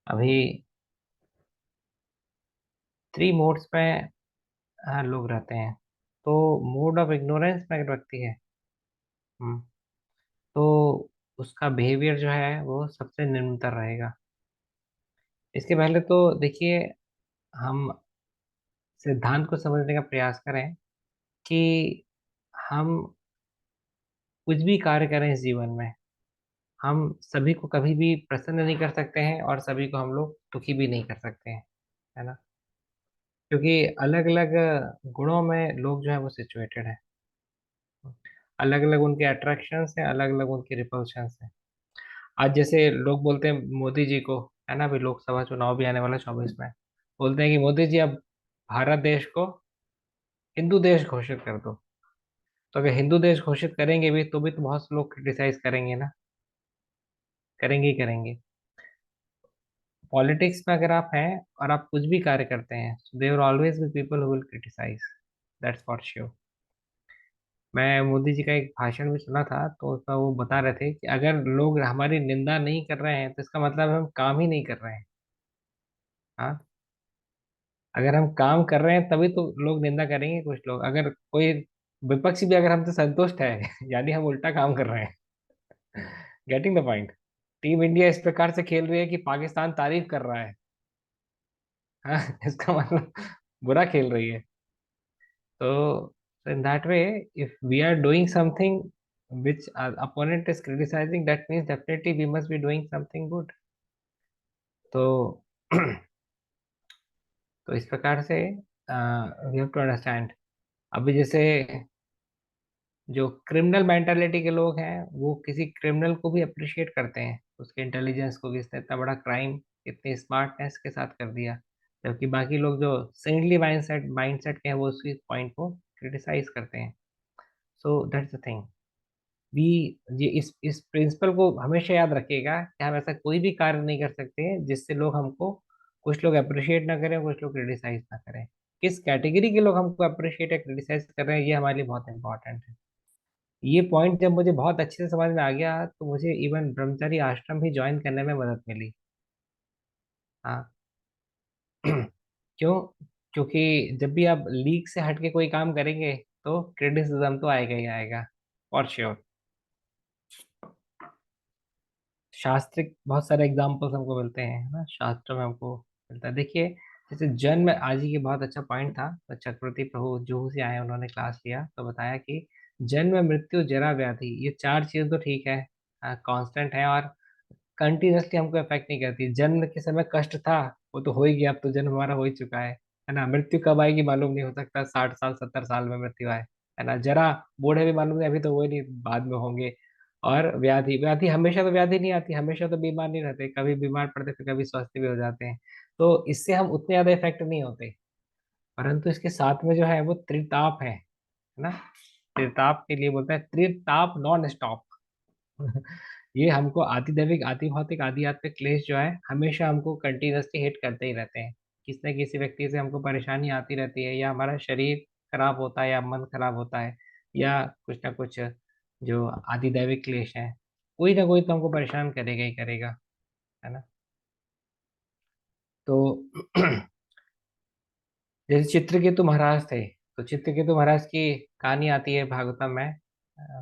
अभी three modes में लोग रहते हैं। तो मोड ऑफ इग्नोरेंस में अगर व्यक्ति है, हम्म, तो उसका बिहेवियर जो है वो सबसे निम्नतर रहेगा। इसके पहले तो देखिए, हम सिद्धांत को समझने का प्रयास करें कि हम कुछ भी कार्य करें इस जीवन में, हम सभी को कभी भी प्रसन्न नहीं कर सकते हैं और सभी को हम लोग दुखी भी नहीं कर सकते हैं, है ना। क्योंकि अलग अलग गुणों में लोग जो है वो सिचुएटेड है। अलग अलग उनके अट्रैक्शंस हैं, अलग अलग उनके रिपल्शंस हैं। आज जैसे लोग बोलते हैं मोदी जी को, है ना, अभी लोकसभा चुनाव भी आने वाला 24 में, बोलते हैं कि मोदी जी अब भारत देश को हिंदू देश घोषित कर दो। तो अगर हिंदू देश घोषित करेंगे भी तो बहुत से लोग क्रिटिसाइज करेंगे ना, करेंगे ही करेंगे। पॉलिटिक्स में अगर आप हैं और आप कुछ भी कार्य करते हैं, there will always be people who will criticise, that's for sure. मैं मोदी जी का एक भाषण भी सुना था, तो उसमें वो बता रहे थे कि अगर लोग हमारी निंदा नहीं कर रहे हैं तो इसका मतलब हम काम ही नहीं कर रहे हैं। हाँ, अगर हम काम कर रहे हैं तभी तो लोग निंदा करेंगे। कुछ लोग, अगर कोई विपक्ष भी अगर हमसे संतुष्ट है यानी हम उल्टा काम कर रहे हैं। Getting the point. Team India इस प्रकार से खेल रही है कि पाकिस्तान तारीफ कर रहा है। हाँ, इसका मतलब बुरा खेल रही है। तो in that way, if we are doing something which our opponent is criticizing, that means definitely we must be doing something good. तो तो इस प्रकार से वी हैव टू अंडरस्टैंड। अभी जैसे जो क्रिमिनल मेंटालिटी के लोग हैं वो किसी क्रिमिनल को भी अप्रिशिएट करते हैं, उसके इंटेलिजेंस को, कि इसने इतना बड़ा क्राइम इतनी स्मार्टनेस के साथ कर दिया। जबकि बाकी लोग जो सेंडली माइंडसेट के हैं वो उसी पॉइंट को क्रिटिसाइज करते हैं। So that's the thing. भी ये इस प्रिंसिपल को हमेशा याद रखिएगा कि हम ऐसा कोई भी कार्य नहीं कर सकते हैं जिससे लोग हमको, कुछ लोग अप्रिशिएट ना करें, कुछ लोग क्रिटिसाइज ना करें। किस कैटेगरी के लोग हमको अप्रिशिएट या क्रिटिसाइज कर रहे हैं, ये हमारे लिए बहुत इंपॉर्टेंट है। ये पॉइंट जब मुझे बहुत अच्छे से समझ में आ गया तो मुझे इवन ब्रह्मचारी आश्रम भी ज्वाइन करने में मदद मिली। हाँ। क्यों? क्योंकि जब भी आप लीक से हट के कोई काम करेंगे तो क्रिटिसिज्म तो आएगा ही आएगा, फॉर श्योर। शास्त्रिक बहुत सारे एग्जाम्पल्स हमको मिलते हैं, है ना, शास्त्र में हमको मिलता है। देखिए, जैसे जन्म, आज ही के बहुत अच्छा पॉइंट था, तो चक्रवर्ती प्रभु जूहू से आए, उन्होंने क्लास लिया तो बताया कि जन्म, मृत्यु, जरा, व्याधि, ये चार चीजें तो ठीक है, कांस्टेंट है और कंटिन्यूसली हमको इफेक्ट नहीं करती। जन्म के समय कष्ट था, वो तो हो ही गया, अब तो जन्म हमारा हो ही चुका है ना। मृत्यु कब आएगी मालूम नहीं, हो सकता 60 साल 70 साल में मृत्यु आए, है ना। जरा, बूढ़े भी मालूम नहीं, अभी तो वो ही नहीं, बाद में होंगे। और व्याधि, व्याधि हमेशा तो व्याधि नहीं आती, हमेशा तो बीमार नहीं रहते, कभी बीमार पड़ते फिर कभी स्वस्थ भी हो जाते हैं। तो इससे हम उतने ज्यादा इफेक्ट नहीं होते। परंतु इसके साथ में जो है वो त्रिताप है ना। त्रिताप के लिए बोलता है त्रिताप नॉन स्टॉप। ये हमको आति दैविक, आति भौतिक, आदि आत्मिक क्लेश जो है हमेशा हमको कंटिन्यूसली हिट करते ही रहते हैं। किसी न किसी व्यक्ति से हमको परेशानी आती रहती है, या हमारा शरीर खराब होता है, या मन खराब होता है, या कुछ ना कुछ जो आदि दैविक क्लेश है, कोई ना कोई तो हमको परेशान करेगा ही करेगा, है ना। तो जैसे चित्रकेतु महाराज थे, तो चित्रकेतु महाराज की कहानी आती है भागवतम में,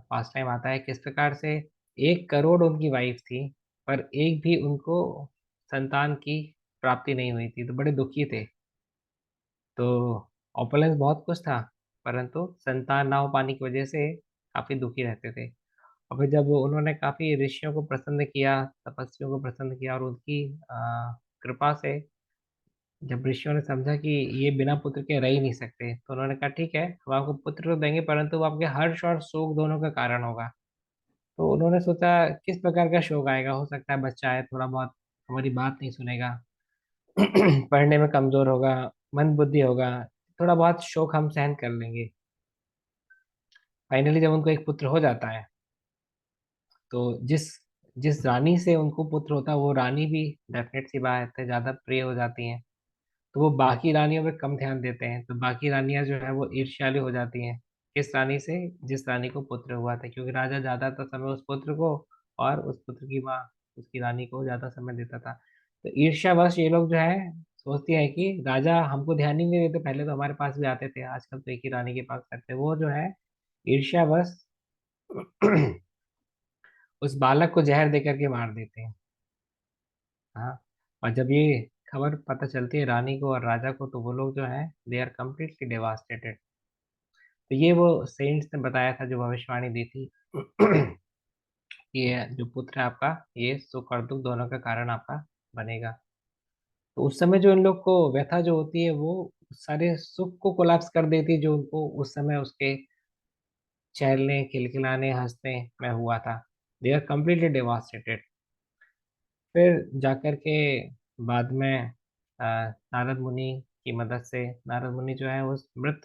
पास टाइम आता है किस प्रकार से 1 करोड़ उनकी वाइफ थी, पर एक भी उनको संतान की प्राप्ति नहीं हुई थी, तो बड़े दुखी थे। तो ऑपुलेंस बहुत कुछ था, परंतु संतान ना हो पाने की वजह से काफी दुखी रहते थे। और फिर जब उन्होंने काफी ऋषियों को प्रसन्न किया, तपस्वियों को प्रसन्न किया, और उनकी कृपा से जब ऋषियों ने समझा कि ये बिना पुत्र के रह ही नहीं सकते, तो उन्होंने कहा ठीक है, हम आपको पुत्र तो देंगे, परंतु वो आपके हर्ष और शोक दोनों का कारण होगा। तो उन्होंने सोचा किस प्रकार का शोक आएगा, हो सकता है बच्चा है थोड़ा बहुत हमारी बात नहीं सुनेगा, पढ़ने में कमजोर होगा, मंद बुद्धि होगा, थोड़ा बहुत शोक हम सहन कर लेंगे। फाइनली जब उनको एक पुत्र हो जाता है, तो जिस जिस रानी से उनको पुत्र होता है वो रानी भी डेफिनेट सी बात है ज्यादा प्रिय हो जाती हैं। तो वो बाकी रानियों पे कम ध्यान देते हैं, तो बाकी रानियां जो है वो ईर्ष्यालु हो जाती हैं। किस रानी से? जिस रानी को पुत्र हुआ था, क्योंकि राजा ज्यादातर समय उस पुत्र को और उस पुत्र की माँ उसकी रानी को ज्यादा समय देता था। तो ईर्ष्यावश ये लोग जो है सोचते हैं कि राजा हमको ध्यान ही नहीं देते, पहले तो हमारे पास भी आते थे, आजकल तो एक ही रानी के पास रहते हैं। वो जो है ईर्ष्यावश उस बालक को जहर दे करके मार देते हैं। हाँ। और जब ये खबर पता चलती है रानी को और राजा को, तो वो लोग जो है दे आर कम्प्लीटली डेवास्टेटेड। तो ये वो सेंट्स ने बताया था जो भविष्यवाणी दी थी कि ये जो पुत्र है आपका, ये सुख और दुख दोनों का कारण आपका बनेगा। तो उस समय जो इन लोग को व्यथा जो होती है, वो सारे सुख को कोलैप्स कर देती है जो उनको उस समय उसके चहलने खिलखिलाने हंसने में हुआ था। They are completely devastated. फिर जाकर के बाद में नारद मुनि की मदद से, नारद मुनि जो है उस मृत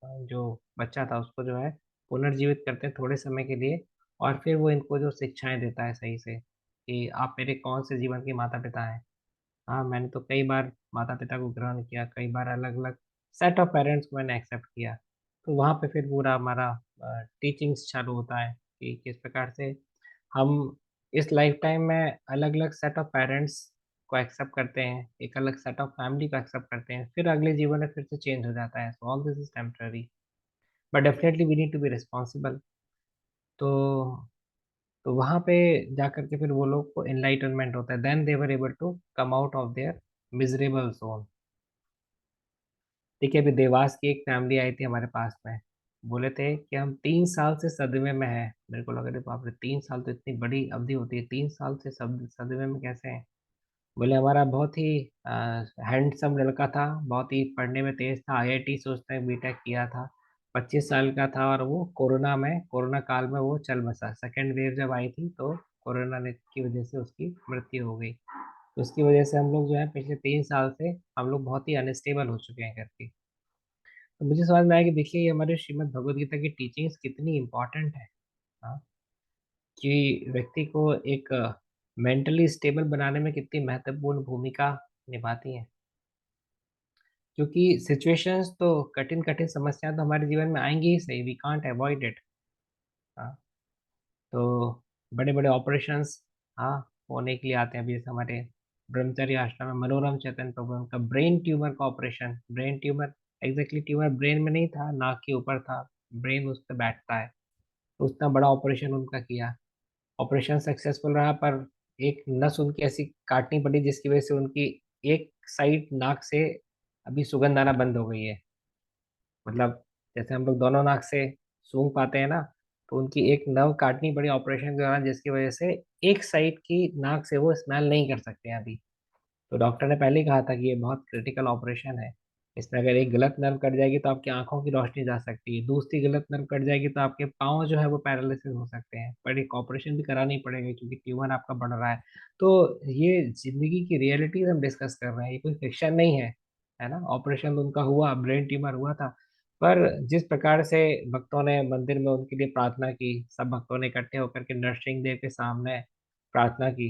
जो बच्चा था उसको जो है पुनर्जीवित करते हैं थोड़े समय के लिए। और फिर वो इनको जो शिक्षाएं देता है सही से कि आप मेरे कौन से जीवन के माता पिता हैं। हाँ, मैंने तो कई बार माता पिता को ग्रहण किया, कई बार अलग अलग सेट ऑफ पेरेंट्स को मैंने एक्सेप्ट किया। तो वहाँ पे फिर पूरा हमारा टीचिंग्स चालू होता है कि किस प्रकार से हम इस लाइफ टाइम में अलग अलग सेट ऑफ पेरेंट्स को एक्सेप्ट करते हैं, एक अलग सेट ऑफ फैमिली को एक्सेप्ट करते हैं, फिर अगले जीवन में फिर से चेंज हो जाता है। So all this is temporary, but definitely we need to be responsible. तो वहाँ पे जाकर के फिर वो लोग को एनलाइटनमेंट होता है, then they were able to come out of their miserable zone. ठीक है, अभी देवास की एक फैमिली आई थी हमारे पास में, बोले थे कि हम 3 साल से सदमे में हैं। मेरे को लगा रे बाप रे, 3 साल तो इतनी बड़ी अवधि होती है, 3 साल से सदमे में कैसे हैं। बोले हमारा बहुत ही हैंडसम लड़का था, बहुत ही पढ़ने में तेज था, आईआईटी से उसने बीटेक किया था, 25 साल का था, और वो कोरोना काल में वो चल बसा। सेकेंड वेव जब आई थी तो कोरोना ने की वजह से उसकी मृत्यु हो गई। तो उसकी वजह से हम लोग जो है पिछले 3 साल से हम लोग बहुत ही अनस्टेबल हो चुके हैं करके। तो मुझे समझ में आया कि देखिए ये हमारे श्रीमद् भगवद गीता की टीचिंग्स कितनी इंपॉर्टेंट है। हाँ, कि व्यक्ति को एक मेंटली स्टेबल बनाने में कितनी महत्वपूर्ण भूमिका निभाती है। क्योंकि सिचुएशंस तो कठिन कठिन समस्याएं तो हमारे जीवन में आएंगी ही सही, वी कांट अवॉइड इट। हाँ। तो बड़े बड़े ऑपरेशंस, हाँ, होने के लिए आते हैं। अभी जैसे हमारे ब्रह्मचर्य आश्रम में मनोरम चैतन्य प्रभु, उनका ब्रेन ट्यूमर का operation, brain tumour, exactly tumour brain में नहीं था, नाक के ऊपर था, ब्रेन उस पर बैठता है। तो उतना बड़ा ऑपरेशन उनका किया, ऑपरेशन सक्सेसफुल रहा, पर एक नस उनकी ऐसी काटनी पड़ी जिसकी वजह से उनकी एक साइड नाक से अभी सुगंध आना बंद हो गई है। मतलब जैसे हम लोग दोनों नाक से सूंघ पाते हैं ना, तो उनकी एक नर्व काटनी पड़ी ऑपरेशन के दौरान, जिसकी वजह से एक साइड की नाक से वो स्मेल नहीं कर सकते हैं अभी। तो डॉक्टर ने पहले ही कहा था कि ये बहुत क्रिटिकल ऑपरेशन है, इसमें अगर एक गलत नर्व कट जाएगी तो आपकी आंखों की रोशनी जा सकती है, दूसरी गलत नर्व कट जाएगी तो आपके पाँव जो है वो पैरालिसिस हो सकते हैं, पर एक ऑपरेशन भी करानी पड़ेगा क्योंकि ट्यूमर आपका बढ़ रहा है। तो ये जिंदगी की रियलिटीज हम डिस्कस कर रहे हैं, ये कोई फिक्शन नहीं है ना। ऑपरेशन उनका हुआ, ब्रेन ट्यूमर हुआ था, पर जिस प्रकार से भक्तों ने मंदिर में उनके लिए प्रार्थना की, सब भक्तों ने इकट्ठे होकर के नरसिंह देव के सामने प्रार्थना की,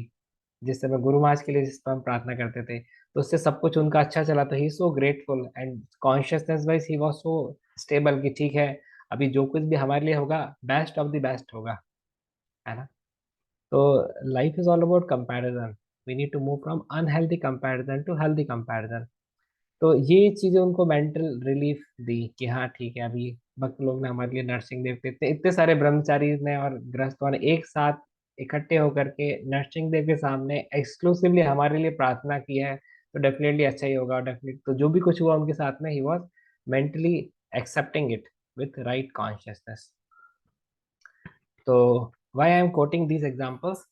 जिस समय गुरु महाराज के लिए जिस समय हम प्रार्थना करते थे, तो उससे सब कुछ उनका अच्छा चला। तो he so grateful and consciousness wise he was so stable कि ठीक है, अभी जो कुछ भी हमारे लिए होगा बेस्ट ऑफ द बेस्ट होगा, है ना। तो life is all about comparison, we need to move from unhealthy comparison to healthy comparison. तो ये चीजें उनको मेंटल रिलीफ दी कि हाँ ठीक है, अभी भक्त लोग ने हमारे लिए नरसिंह देव के इतने इतने सारे ब्रह्मचारी ने और गृहस्थों ने एक साथ इकट्ठे होकर के नरसिंह देव के सामने एक्सक्लूसिवली हमारे लिए प्रार्थना की है, तो डेफिनेटली अच्छा ही होगा। डेफिनेटली तो जो भी कुछ हुआ उनके साथ में, he was mentally accepting it with right consciousness. तो why I am quoting these examples,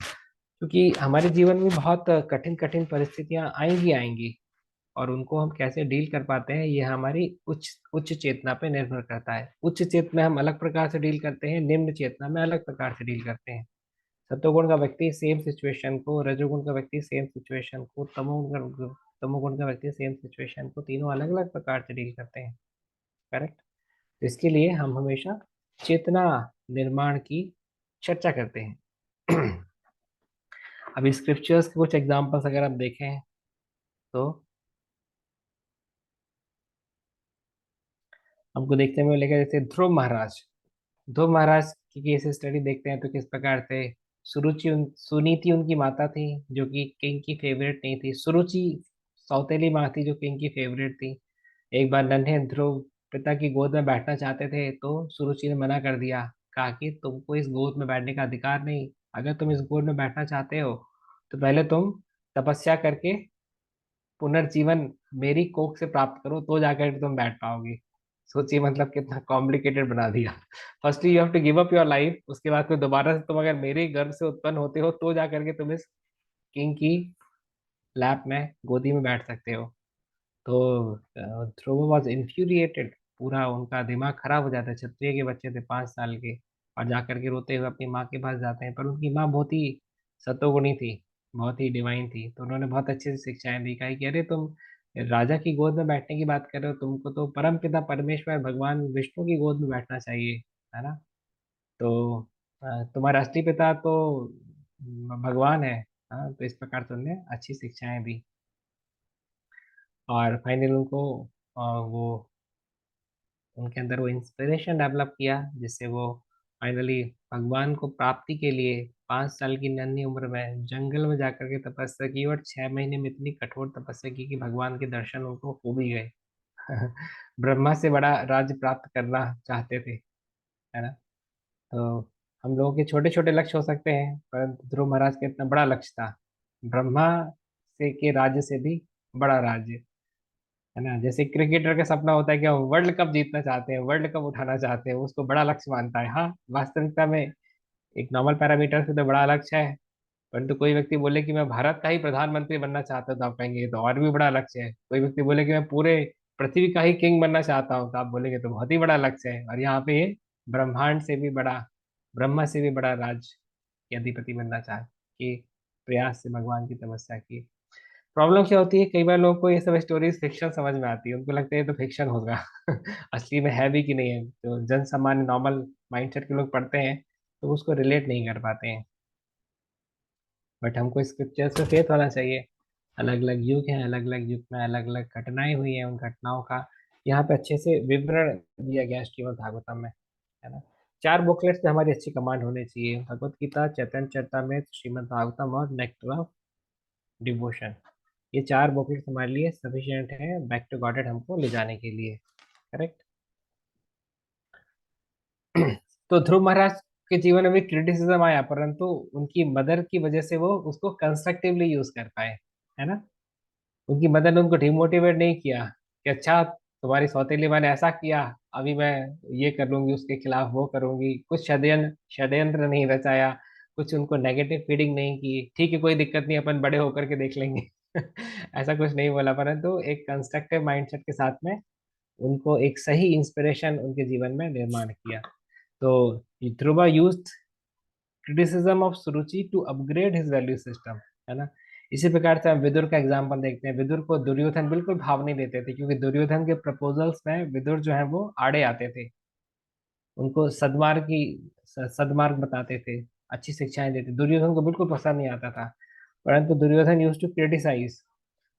क्योंकि हमारे जीवन में बहुत कठिन कठिन परिस्थितियां आएंगी आएंगी, और उनको हम कैसे डील कर पाते हैं ये हमारी उच्च उच्च चेतना पे निर्भर करता है। उच्च चेतना में हम अलग प्रकार से डील करते हैं, निम्न चेतना में अलग प्रकार से डील करते हैं। सत्वगुण का व्यक्ति सेम सिचुएशन को, रजोगुण का व्यक्ति सेम सिचुएशन को, तमोगुण का व्यक्ति सेम सिचुएशन को, तीनों अलग अलग प्रकार से डील करते हैं। करेक्ट। तो इसके लिए हम हमेशा चेतना निर्माण की चर्चा करते हैं। अभी स्क्रिप्चर्स के कुछ एग्जांपल्स अगर आप देखें तो हमको देखने में मिलेगा, जैसे ध्रुव महाराज। ध्रुव महाराज की केस स्टडी देखते हैं तो किस प्रकार से सुनीति उनकी माता थी, जो कि किंग की फेवरेट नहीं थी। सुरुचि सौतेली माँ थी, जो किंग की फेवरेट थी। एक बार नन्हे ध्रुव पिता की गोद में बैठना चाहते थे, तो सुरुचि ने मना कर दिया। कहा कि तुमको इस गोद में बैठने का अधिकार नहीं। अगर तुम इस गोद में बैठना चाहते हो तो पहले तुम तपस्या करके पुनर्जीवन मेरी कोख से प्राप्त करो, तो जाकर तुम बैठ पाओगे। सोचिए मतलब कितना कॉम्प्लिकेटेड बना दिया। Firstly you have to give up your life, उसके बाद फिर दोबारा से तुम अगर मेरे गर्भ से उत्पन्न होते हो तो जाकर के तुम इस किंग की लैप में गोदी में बैठ सकते हो। तो ध्रुव वॉज इन्फ्यूरिएटेड। पूरा उनका दिमाग खराब हो जाता है। क्षत्रिय के बच्चे थे 5 साल के, और जाकर के रोते हुए अपनी माँ के पास जाते हैं। पर उनकी माँ बहुत ही सतोगुणी थी, बहुत ही डिवाइन थी। तो उन्होंने बहुत अच्छे से शिक्षाएं दी। कहा कि अरे तुम राजा की गोद में बैठने की बात कर रहे हो, तुमको तो परम पिता परमेश्वर भगवान विष्णु की गोद में बैठना चाहिए, है ना। तो तुम्हारा असली पिता तो भगवान है। हाँ, तो इस प्रकार से उन्होंने अच्छी शिक्षाएं दी। और फाइनली उनको वो उनके अंदर वो इंस्पिरेशन डेवलप किया, जिससे वो फाइनली भगवान को प्राप्ति के लिए 5 साल की नन्ही उम्र में जंगल में जाकर के तपस्या की, और 6 महीने में इतनी कठोर तपस्या की कि भगवान के दर्शन उनको हो भी गए। ब्रह्मा से बड़ा राज्य प्राप्त करना चाहते थे, है ना। तो हम लोगों के छोटे छोटे लक्ष्य हो सकते हैं, परंतु ध्रुव महाराज का इतना बड़ा लक्ष्य था। ब्रह्मा से के राज्य से भी बड़ा राज्य, है ना। जैसे क्रिकेटर का सपना होता है कि वो वर्ल्ड कप जीतना चाहते हैं, वर्ल्ड कप उठाना चाहते हैं, उसको बड़ा लक्ष्य मानता है। हाँ, वास्तविकता में एक नॉर्मल पैरामीटर से तो बड़ा लक्ष्य है। परंतु कोई व्यक्ति बोले कि मैं भारत का ही प्रधानमंत्री बनना चाहता हूँ, तो आप कहेंगे ये तो और भी बड़ा लक्ष्य है। कोई व्यक्ति बोले कि मैं पूरे पृथ्वी का ही किंग बनना चाहता हूँ, तो आप बोलेंगे तो बहुत ही बड़ा लक्ष्य है। और यहाँ पे ये ब्रह्मांड से भी बड़ा, ब्रह्मा से भी बड़ा राज्य के अधिपति बनना चाह के प्रयास से भगवान की तपस्या की। प्रॉब्लम क्या होती है, कई बार लोगों को ये सब स्टोरीज फिक्शन समझ में आती है, उनको लगता है ये तो फिक्शन होगा। असली में है भी कि नहीं है। तो जन सामान्य नॉर्मल माइंडसेट के लोग पढ़ते हैं तो उसको रिलेट नहीं कर पाते हैं। बट हमको स्क्रिप्चर्स पे फेथ होना चाहिए। अलग अलग युग हैं, अलग अलग युग में अलग अलग घटनाएं हुई हैं, उन घटनाओं का यहाँ पे अच्छे से विवरण दिया गया है श्रीमद् भागवतम में, है ना। 4 बुकलेट्स में हमारी अच्छी कमांड होनी चाहिए: भगवत गीता, चैतन्य चरितमृत, श्रीमद् भागवतम और नेक्टर ऑफ डिवोशन। ये 4 बुकलेट्स हमारे लिए सफिशिएंट है बैक टू गॉडेड हमको ले जाने के लिए। करेक्ट। तो ध्रुव महाराज के जीवन में भी क्रिटिसिज्म आया, परंतु उनकी मदर की वजह से वो उसको कंस्ट्रक्टिवली यूज कर पाए, है ना। उनकी मदर ने उनको डिमोटिवेट नहीं किया कि अच्छा तुम्हारी सौतेली माँ ने ऐसा किया, अभी मैं ये कर लूंगी, उसके खिलाफ वो करूंगी। कुछ षड्यंत्र षड्यंत्र नहीं रचाया, कुछ उनको नेगेटिव फीडिंग नहीं की। ठीक है, कोई दिक्कत नहीं, अपन बड़े होकर के देख लेंगे। ऐसा कुछ नहीं बोला, परंतु एक कंस्ट्रक्टिव माइंडसेट के साथ में उनको एक सही इंस्पिरेशन उनके जीवन में निर्माण किया। तो Dhruva used criticism of Suruchi to upgrade his value system, है ना। इसी प्रकार से हम विदुर का एग्जाम्पल देखते हैं। विदुर को दुर्योधन बिल्कुल भाव नहीं देते थे, क्योंकि दुर्योधन के प्रपोजल्स में विदुर जो है वो आड़े आते थे। उनको सदमार्ग बताते थे, अच्छी शिक्षाएं देते। दुर्योधन को बिल्कुल पसंद नहीं आता था, परंतु दुर्योधन यूज टू क्रिटिसाइज।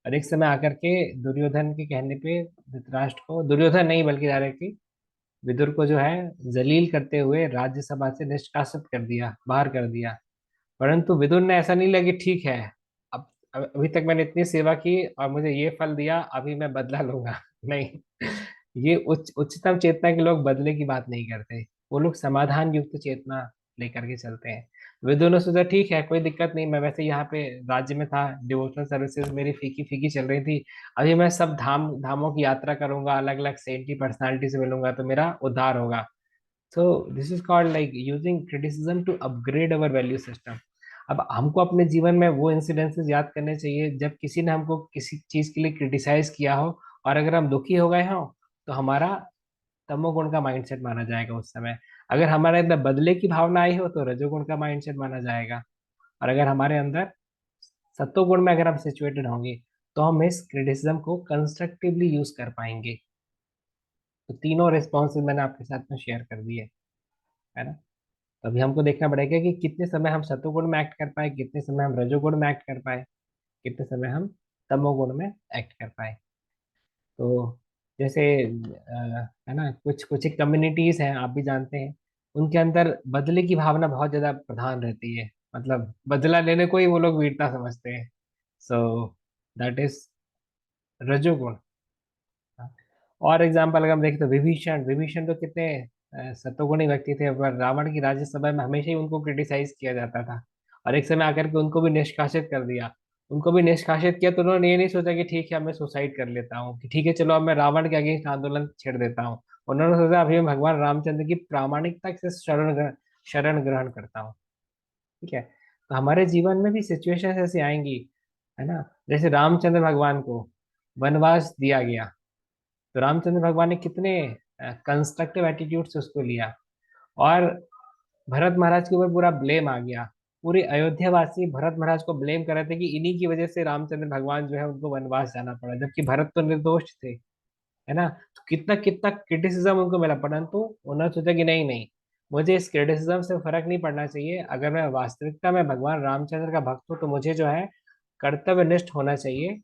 और एक समय आकर के दुर्योधन के कहने पे धृतराष्ट्र को, दुर्योधन नहीं बल्कि डायरेक्टली विदुर को जो है जलील करते हुए राज्यसभा से निष्कासित कर दिया, बाहर कर दिया। परंतु विदुर ने ऐसा नहीं लगा कि ठीक है, अभी तक मैंने इतनी सेवा की और मुझे ये फल दिया, अभी मैं बदला लूंगा। नहीं, ये उच्चतम चेतना के लोग बदले की बात नहीं करते। वो लोग समाधान युक्त चेतना लेकर के चलते हैं। विदुर ने सोचा ठीक है, कोई दिक्कत नहीं, मैं वैसे यहाँ पे राज्य में था, डिवोशनल सर्विसेज मेरी फीकी फीकी चल रही थी। अभी मैं सब धामों की यात्रा करूंगा, अलग अलग सेंटी पर्सनालिटी से मिलूंगा, तो मेरा उद्धार होगा। So this is called like using criticism to upgrade our value system. अब हमको अपने जीवन में वो इंसिडेंसेस याद करने चाहिए जब किसी ने हमको किसी चीज के लिए क्रिटिसाइज किया हो, और अगर हम दुखी हो गए हों तो हमारा तमोगुण का माइंडसेट माना जाएगा उस समय। अगर हमारे अंदर बदले की भावना आई हो तो रजोगुण का माइंडसेट माना जाएगा। और अगर हमारे अंदर सत्वगुण में अगर हम सिचुएटेड होंगे तो हम इस क्रिटिसिज्म को कंस्ट्रक्टिवली यूज कर पाएंगे। तो तीनों रिस्पॉन्सेज मैंने आपके साथ में शेयर कर दिए, है ना। तो अभी हमको देखना पड़ेगा कि कितने समय हम सत्वगुण में एक्ट कर पाए, कितने समय हम रजोगुण में एक्ट कर पाए, कितने समय हम तमोगुण में एक्ट कर पाए। तो जैसे है ना, कुछ कुछ एक कम्युनिटीज हैं, आप भी जानते हैं, उनके अंदर बदले की भावना बहुत ज्यादा प्रधान रहती है। मतलब बदला लेने को ही वो लोग वीरता समझते हैं। सो दैट इज रजोगुण। और एग्जाम्पल अगर हम देखें तो विभीषण, विभीषण तो कितने सत्वगुणी व्यक्ति थे, पर रावण की राज्यसभा में हमेशा ही उनको क्रिटिसाइज किया जाता था। और एक समय आकर के उनको भी निष्कासित कर दिया। उनको भी निष्कासित किया तो उन्होंने ये नहीं सोचा कि ठीक है अब मैं सुसाइड कर लेता हूँ, कि ठीक है चलो अब मैं रावण के अगेंस्ट आंदोलन छेड़ देता हूँ। उन्होंने सोचा अभी मैं भगवान रामचंद्र की प्रामाणिकता से शरण ग्रहण करता हूँ। ठीक है। तो हमारे जीवन में भी सिचुएशंस ऐसी आएंगी, है ना। जैसे रामचंद्र भगवान को वनवास दिया गया, तो रामचंद्र भगवान ने कितने कंस्ट्रक्टिव एटीट्यूड से उसको लिया। और भरत महाराज के ऊपर पूरा ब्लेम आ गया। पूरे अयोध्या वासी भरत महाराज को ब्लेम कर रहे थे कि इन्हीं की वजह से रामचंद्र भगवान जो है उनको वनवास जाना पड़ा, जबकि भरत तो निर्दोष थे, है ना। तो कितना कितना क्रिटिसिज्म उनको मिला, परंतु उन्होंने सोचा कि नहीं नहीं, मुझे इस क्रिटिसिज्म से फर्क नहीं पड़ना चाहिए। अगर मैं वास्तविकता में भगवान रामचंद्र का भक्त हूँ तो मुझे जो है कर्तव्यनिष्ठ होना चाहिए,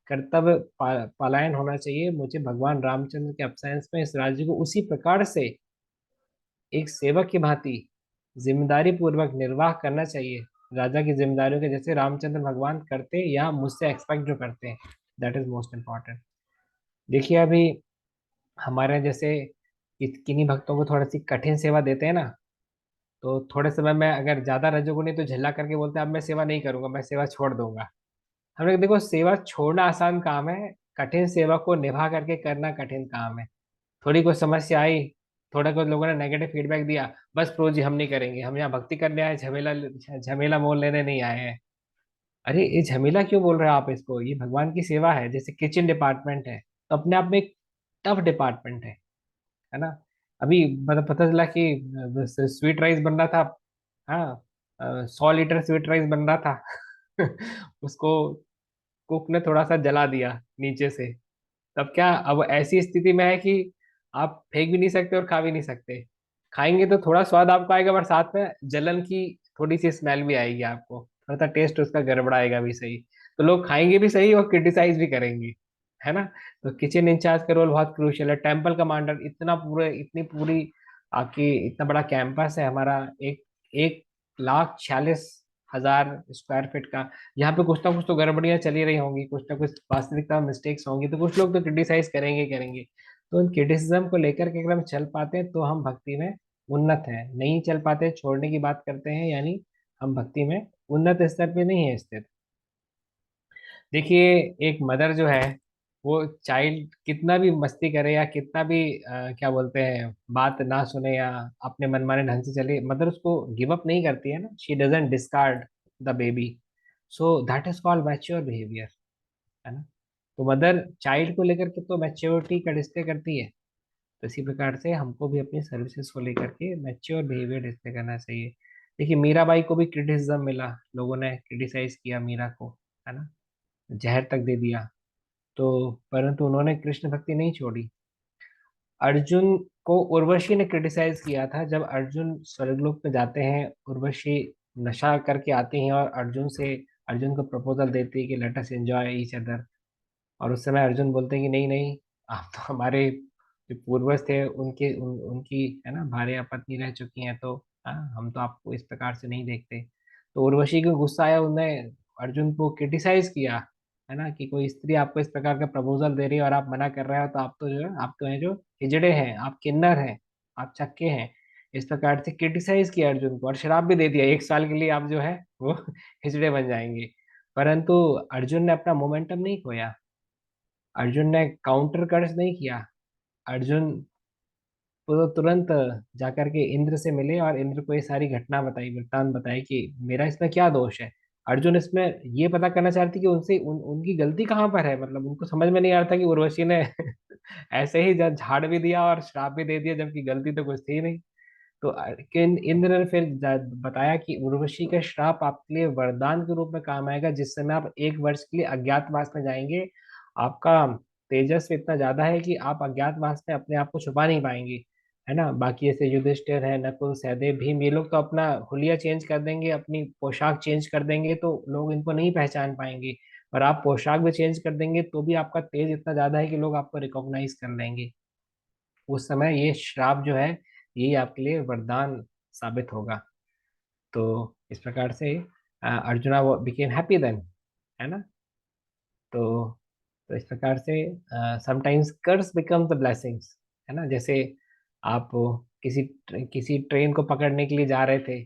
पलायन होना चाहिए। मुझे भगवान रामचंद्र के अब्सेंस में इस राज्य को उसी प्रकार से एक सेवक की भांति जिम्मेदारी पूर्वक निर्वाह करना चाहिए, राजा की जिम्मेदारियों के जैसे रामचंद्र भगवान करते या मुझसे एक्सपेक्ट जो करते हैं। That is most important. देखिए अभी हमारे जैसे किन्हीं भक्तों को थोड़ी सी कठिन सेवा देते हैं ना, तो थोड़े समय में अगर ज्यादा रजोगुणी तो झल्ला करके बोलते हैं अब मैं सेवा नहीं करूंगा, मैं सेवा छोड़ दूंगा। हम लोग देखो, सेवा छोड़ना आसान काम है, कठिन सेवा को निभा करके करना कठिन काम है। थोड़ी कोई समस्या आई, थोड़ा कुछ लोगों ने नेगेटिव फीडबैक दिया, बस प्रो जी हम नहीं करेंगे, हम यहाँ भक्ति करने आए, झमेला झमेला मोल लेने नहीं आए हैं। अरे ये झमेला क्यों बोल रहे हो आप इसको, ये भगवान की सेवा है। जैसे किचन डिपार्टमेंट है तो अपने आप में एक टफ डिपार्टमेंट है ना। अभी मतलब पता चला कि स्वीट राइस बन रहा था। हाँ, 100 लीटर स्वीट राइस बन रहा था। उसको कुक ने थोड़ा सा जला दिया नीचे से। तब क्या, अब ऐसी स्थिति में है कि आप फेंक भी नहीं सकते और खा भी नहीं सकते। खाएंगे तो थोड़ा स्वाद आपको आएगा, पर साथ में जलन की थोड़ी सी स्मेल भी आएगी आपको, थोड़ा सा टेस्ट उसका गड़बड़ाएगा भी सही। तो लोग खाएंगे भी सही और क्रिटिसाइज भी करेंगे, है ना। तो किचन इंचार्ज का रोल बहुत क्रूशियल है। टेम्पल कमांडर, इतना पूरे इतनी पूरी आपकी इतना बड़ा कैंपस है हमारा, 1,46,000 स्क्वायर फीट का। यहाँ पे कुछ ना कुछ तो गड़बड़ियां चली रही होंगी, कुछ ना कुछ वास्तविकता में मिस्टेक्स होंगी, तो कुछ लोग तो क्रिटिसाइज करेंगे करेंगे। तो उन क्रिटिसिज्म को लेकर के अगर हम चल पाते हैं तो हम भक्ति में उन्नत हैं, नहीं चल पाते छोड़ने की बात करते हैं, यानी हम भक्ति में उन्नत स्तर पे नहीं है स्थित। देखिए एक मदर जो है, वो चाइल्ड कितना भी मस्ती करे या कितना भी क्या बोलते हैं बात ना सुने या अपने मनमाने ढंग से चले, मदर उसको गिव अप नहीं करती है ना, she doesn't discard the baby. So that is called mature behaviour, है ना। तो मदर चाइल्ड को लेकर के तो मैच्योरिटी का डिस्प्ले करती है। तो इसी प्रकार से हमको भी अपनी सर्विसेज को लेकर के मैच्योर बिहेवियर डिस्प्ले करना चाहिए। देखिए मीराबाई को भी क्रिटिसिज्म मिला, लोगों ने क्रिटिसाइज किया मीरा को, है ना, जहर तक दे दिया। तो परंतु उन्होंने कृष्ण भक्ति नहीं छोड़ी। अर्जुन को उर्वशी ने क्रिटिसाइज किया था, जब अर्जुन स्वर्गलोक में जाते हैं, उर्वशी नशा करके आती हैं और अर्जुन को प्रपोजल देती है कि let us enjoy each other. और उस समय अर्जुन बोलते हैं कि नहीं नहीं, आप तो हमारे जो पूर्वज थे उनकी है ना भार्या पत्नी रह चुकी हैं, तो हाँ हम तो आपको इस प्रकार से नहीं देखते। तो उर्वशी को गुस्सा आया, उन्होंने अर्जुन को क्रिटिसाइज किया, है ना, कि कोई स्त्री आपको इस प्रकार का प्रपोजल दे रही है और आप मना कर रहे हो, तो आप तो जो है आप तो हैं जो हिजड़े हैं, आप किन्नर हैं, आप चक्के हैं। इस प्रकार से क्रिटिसाइज किया अर्जुन को और श्राप भी दे दिया, 1 साल के लिए आप जो है वो हिजड़े बन जाएंगे। परंतु अर्जुन ने अपना मोमेंटम नहीं खोया, अर्जुन ने काउंटर कर्ज नहीं किया। अर्जुन तो तुरंत जाकर के इंद्र से मिले और इंद्र को ये सारी घटना बताई, वृत्तांत बताई कि मेरा इसमें क्या दोष है। अर्जुन इसमें ये पता करना चाहती कि उनकी गलती कहाँ पर है, मतलब उनको समझ में नहीं आ रहा था कि उर्वशी ने ऐसे ही झाड़ भी दिया और श्राप भी दे दिया, जबकि गलती तो कुछ थी नहीं। तो इंद्र ने फिर बताया कि उर्वशी का श्राप आपके लिए वरदान के रूप में काम आएगा, जिस समय आप 1 वर्ष के लिए अज्ञातवास में जाएंगे। आपका तेजस्व इतना ज्यादा है कि आप अज्ञातवास में अपने आप को छुपा नहीं पाएंगे, है ना। बाकी ऐसे युधिष्ठिर है, नकुल सहदेव भीम, ये लोग तो अपना हुलिया चेंज कर देंगे, अपनी पोशाक चेंज कर देंगे, तो लोग इनको नहीं पहचान पाएंगे। और आप पोशाक भी चेंज कर देंगे तो भी आपका तेज इतना ज्यादा है कि लोग आपको रिकॉग्नाइज कर लेंगे। उस समय ये श्राप जो है यही आपके लिए वरदान साबित होगा। तो इस प्रकार से अर्जुना वो बिकेम हैप्पी देन, है ना। तो इस प्रकार से sometimes curse becomes the blessings, है ना। जैसे आप किसी किसी ट्रेन को पकड़ने के लिए जा रहे थे,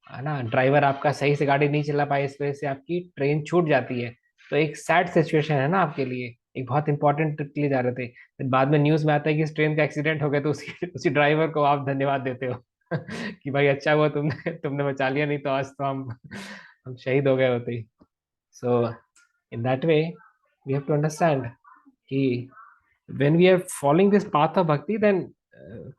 है ना, ड्राइवर आपका सही से गाड़ी नहीं चला पाया, इस वजह से आपकी ट्रेन छूट जाती है। तो एक सैड सिचुएशन है ना आपके लिए, एक बहुत इंपॉर्टेंट ट्रिप के लिए जा रहे थे, फिर बाद में न्यूज में आता है कि इस ट्रेन का एक्सीडेंट हो गया, तो उसी उसी ड्राइवर को आप धन्यवाद देते हो कि भाई अच्छा हुआ तुमने तुमने बचा लिया, नहीं तो आज तो हम शहीद हो गए होते। So in that way we have to understand कि when we are following this path of bhakti, then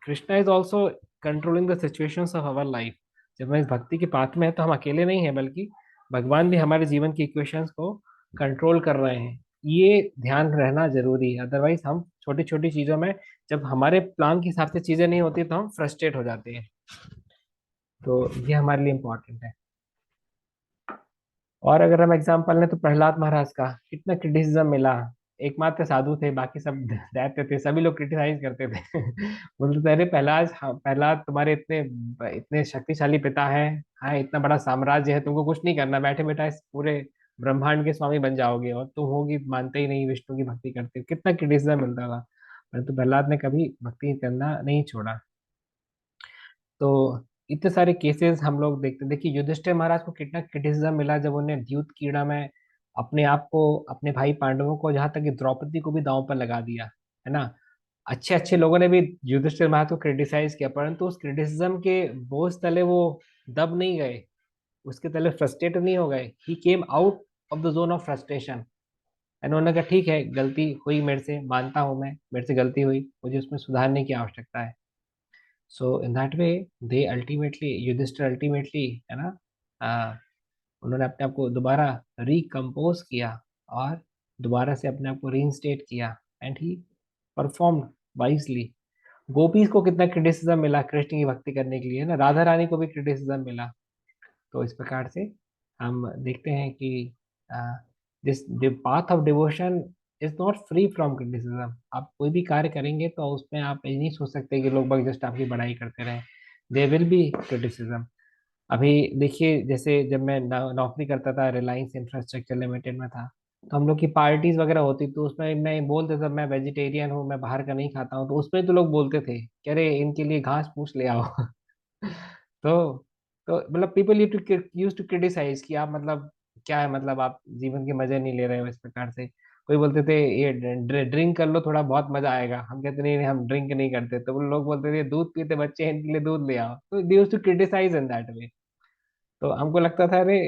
Krishna is also controlling the situations of our life. जब हम इस भक्ति के पाथ में है तो हम अकेले नहीं हैं, बल्कि भगवान भी हमारे जीवन की इक्वेशंस को कंट्रोल कर रहे हैं। ये ध्यान रहना जरूरी है, अदरवाइज हम छोटी छोटी चीजों में, जब हमारे प्लान के हिसाब से चीजें नहीं होती तो हम फ्रस्ट्रेट हो जाते हैं। तो ये हमारे लिए इम्पोर्टेंट है। और अगर हम एग्जाम्पल लें तो प्रहलाद महाराज का कितना क्रिटिसिज्म मिला। एकमात्र साधु थे, बाकी सब दैत्य थे, सभी लोग क्रिटिसाइज करते थे बोलते थे अरे प्रहलाद, हाँ, प्रहलाद तुम्हारे इतने इतने शक्तिशाली पिता हैं, हाँ इतना बड़ा साम्राज्य है, तुमको कुछ नहीं करना, बैठे बैठा इस पूरे ब्रह्मांड के स्वामी बन जाओगे, और तुम होगी मानते ही नहीं, विष्णु की भक्ति करते हो। कितना क्रिटिसिज्म मिलता था, परंतु प्रहलाद ने कभी भक्ति करना नहीं छोड़ा। तो इतने सारे केसेस हम लोग देखते, देखिए युधिष्ठिर महाराज को कितना क्रिटिसिज्म मिला जब उन्हें द्यूत कीड़ा में अपने आप को, अपने भाई पांडवों को, जहां तक कि द्रौपदी को भी दांव पर लगा दिया, है ना। अच्छे अच्छे लोगों ने भी युधिष्ठिर महाराज को क्रिटिसाइज किया, परंतु उस क्रिटिसिज्म के बोझ तले वो दब नहीं गए, उसके तले फ्रस्ट्रेट नहीं हो गए। He came out of the zone of frustration. उन्होंने कहा ठीक है, गलती हुई मेरे से, मानता हूं मैं, मेरे से गलती हुई, मुझे उसमें सुधारने की आवश्यकता है। So in that way they ultimately, Yudhishthira ultimately, है ना, आ, उन्होंने अपने आप को दोबारा रिकम्पोज किया, और दोबारा से अपने आप को रीइंस्टेट किया, and he performed wisely. Gopis को कितना क्रिटिसिज्म मिला कृष्ण की भक्ति करने के लिए, ना, राधा रानी को भी क्रिटिसिज्म मिला। तो इस प्रकार से हम देखते हैं कि this the path of devotion is not free from criticism. आप कोई भी कार्य करेंगे तो उसमें आप ये नहीं सोच सकते कि लोग बाग जस्ट आपकी बड़ाई करते रहें। There will be criticism. अभी देखिए, जैसे जब मैं नौकरी करता था, रिलायंस इंफ्रास्ट्रक्चर लिमिटेड में था, तो हम लोग की पार्टीज वगैरह होती, तो उसमें मैं बोलते थे मैं वेजिटेरियन हूँ, मैं बाहर का नहीं खाता हूँ, तो उसमें तो लोग बोलते थे कि अरे इनके लिए घास पूछ ले आओ तो मतलब पीपल यूज टू क्रिटिसाइज कि आप मतलब क्या है, मतलब आप जीवन के मजे नहीं ले रहे हो इस प्रकार से। कोई बोलते थे ये ड्रिंक कर लो थोड़ा, बहुत मजा आएगा, हम कहते नहीं नहीं, हम ड्रिंक नहीं करते, तो वो लोग बोलते थे दूध पीते बच्चे हैं, इनके लिए दूध ले आओ, तो they use to criticize in that way. तो हमको लगता था अरे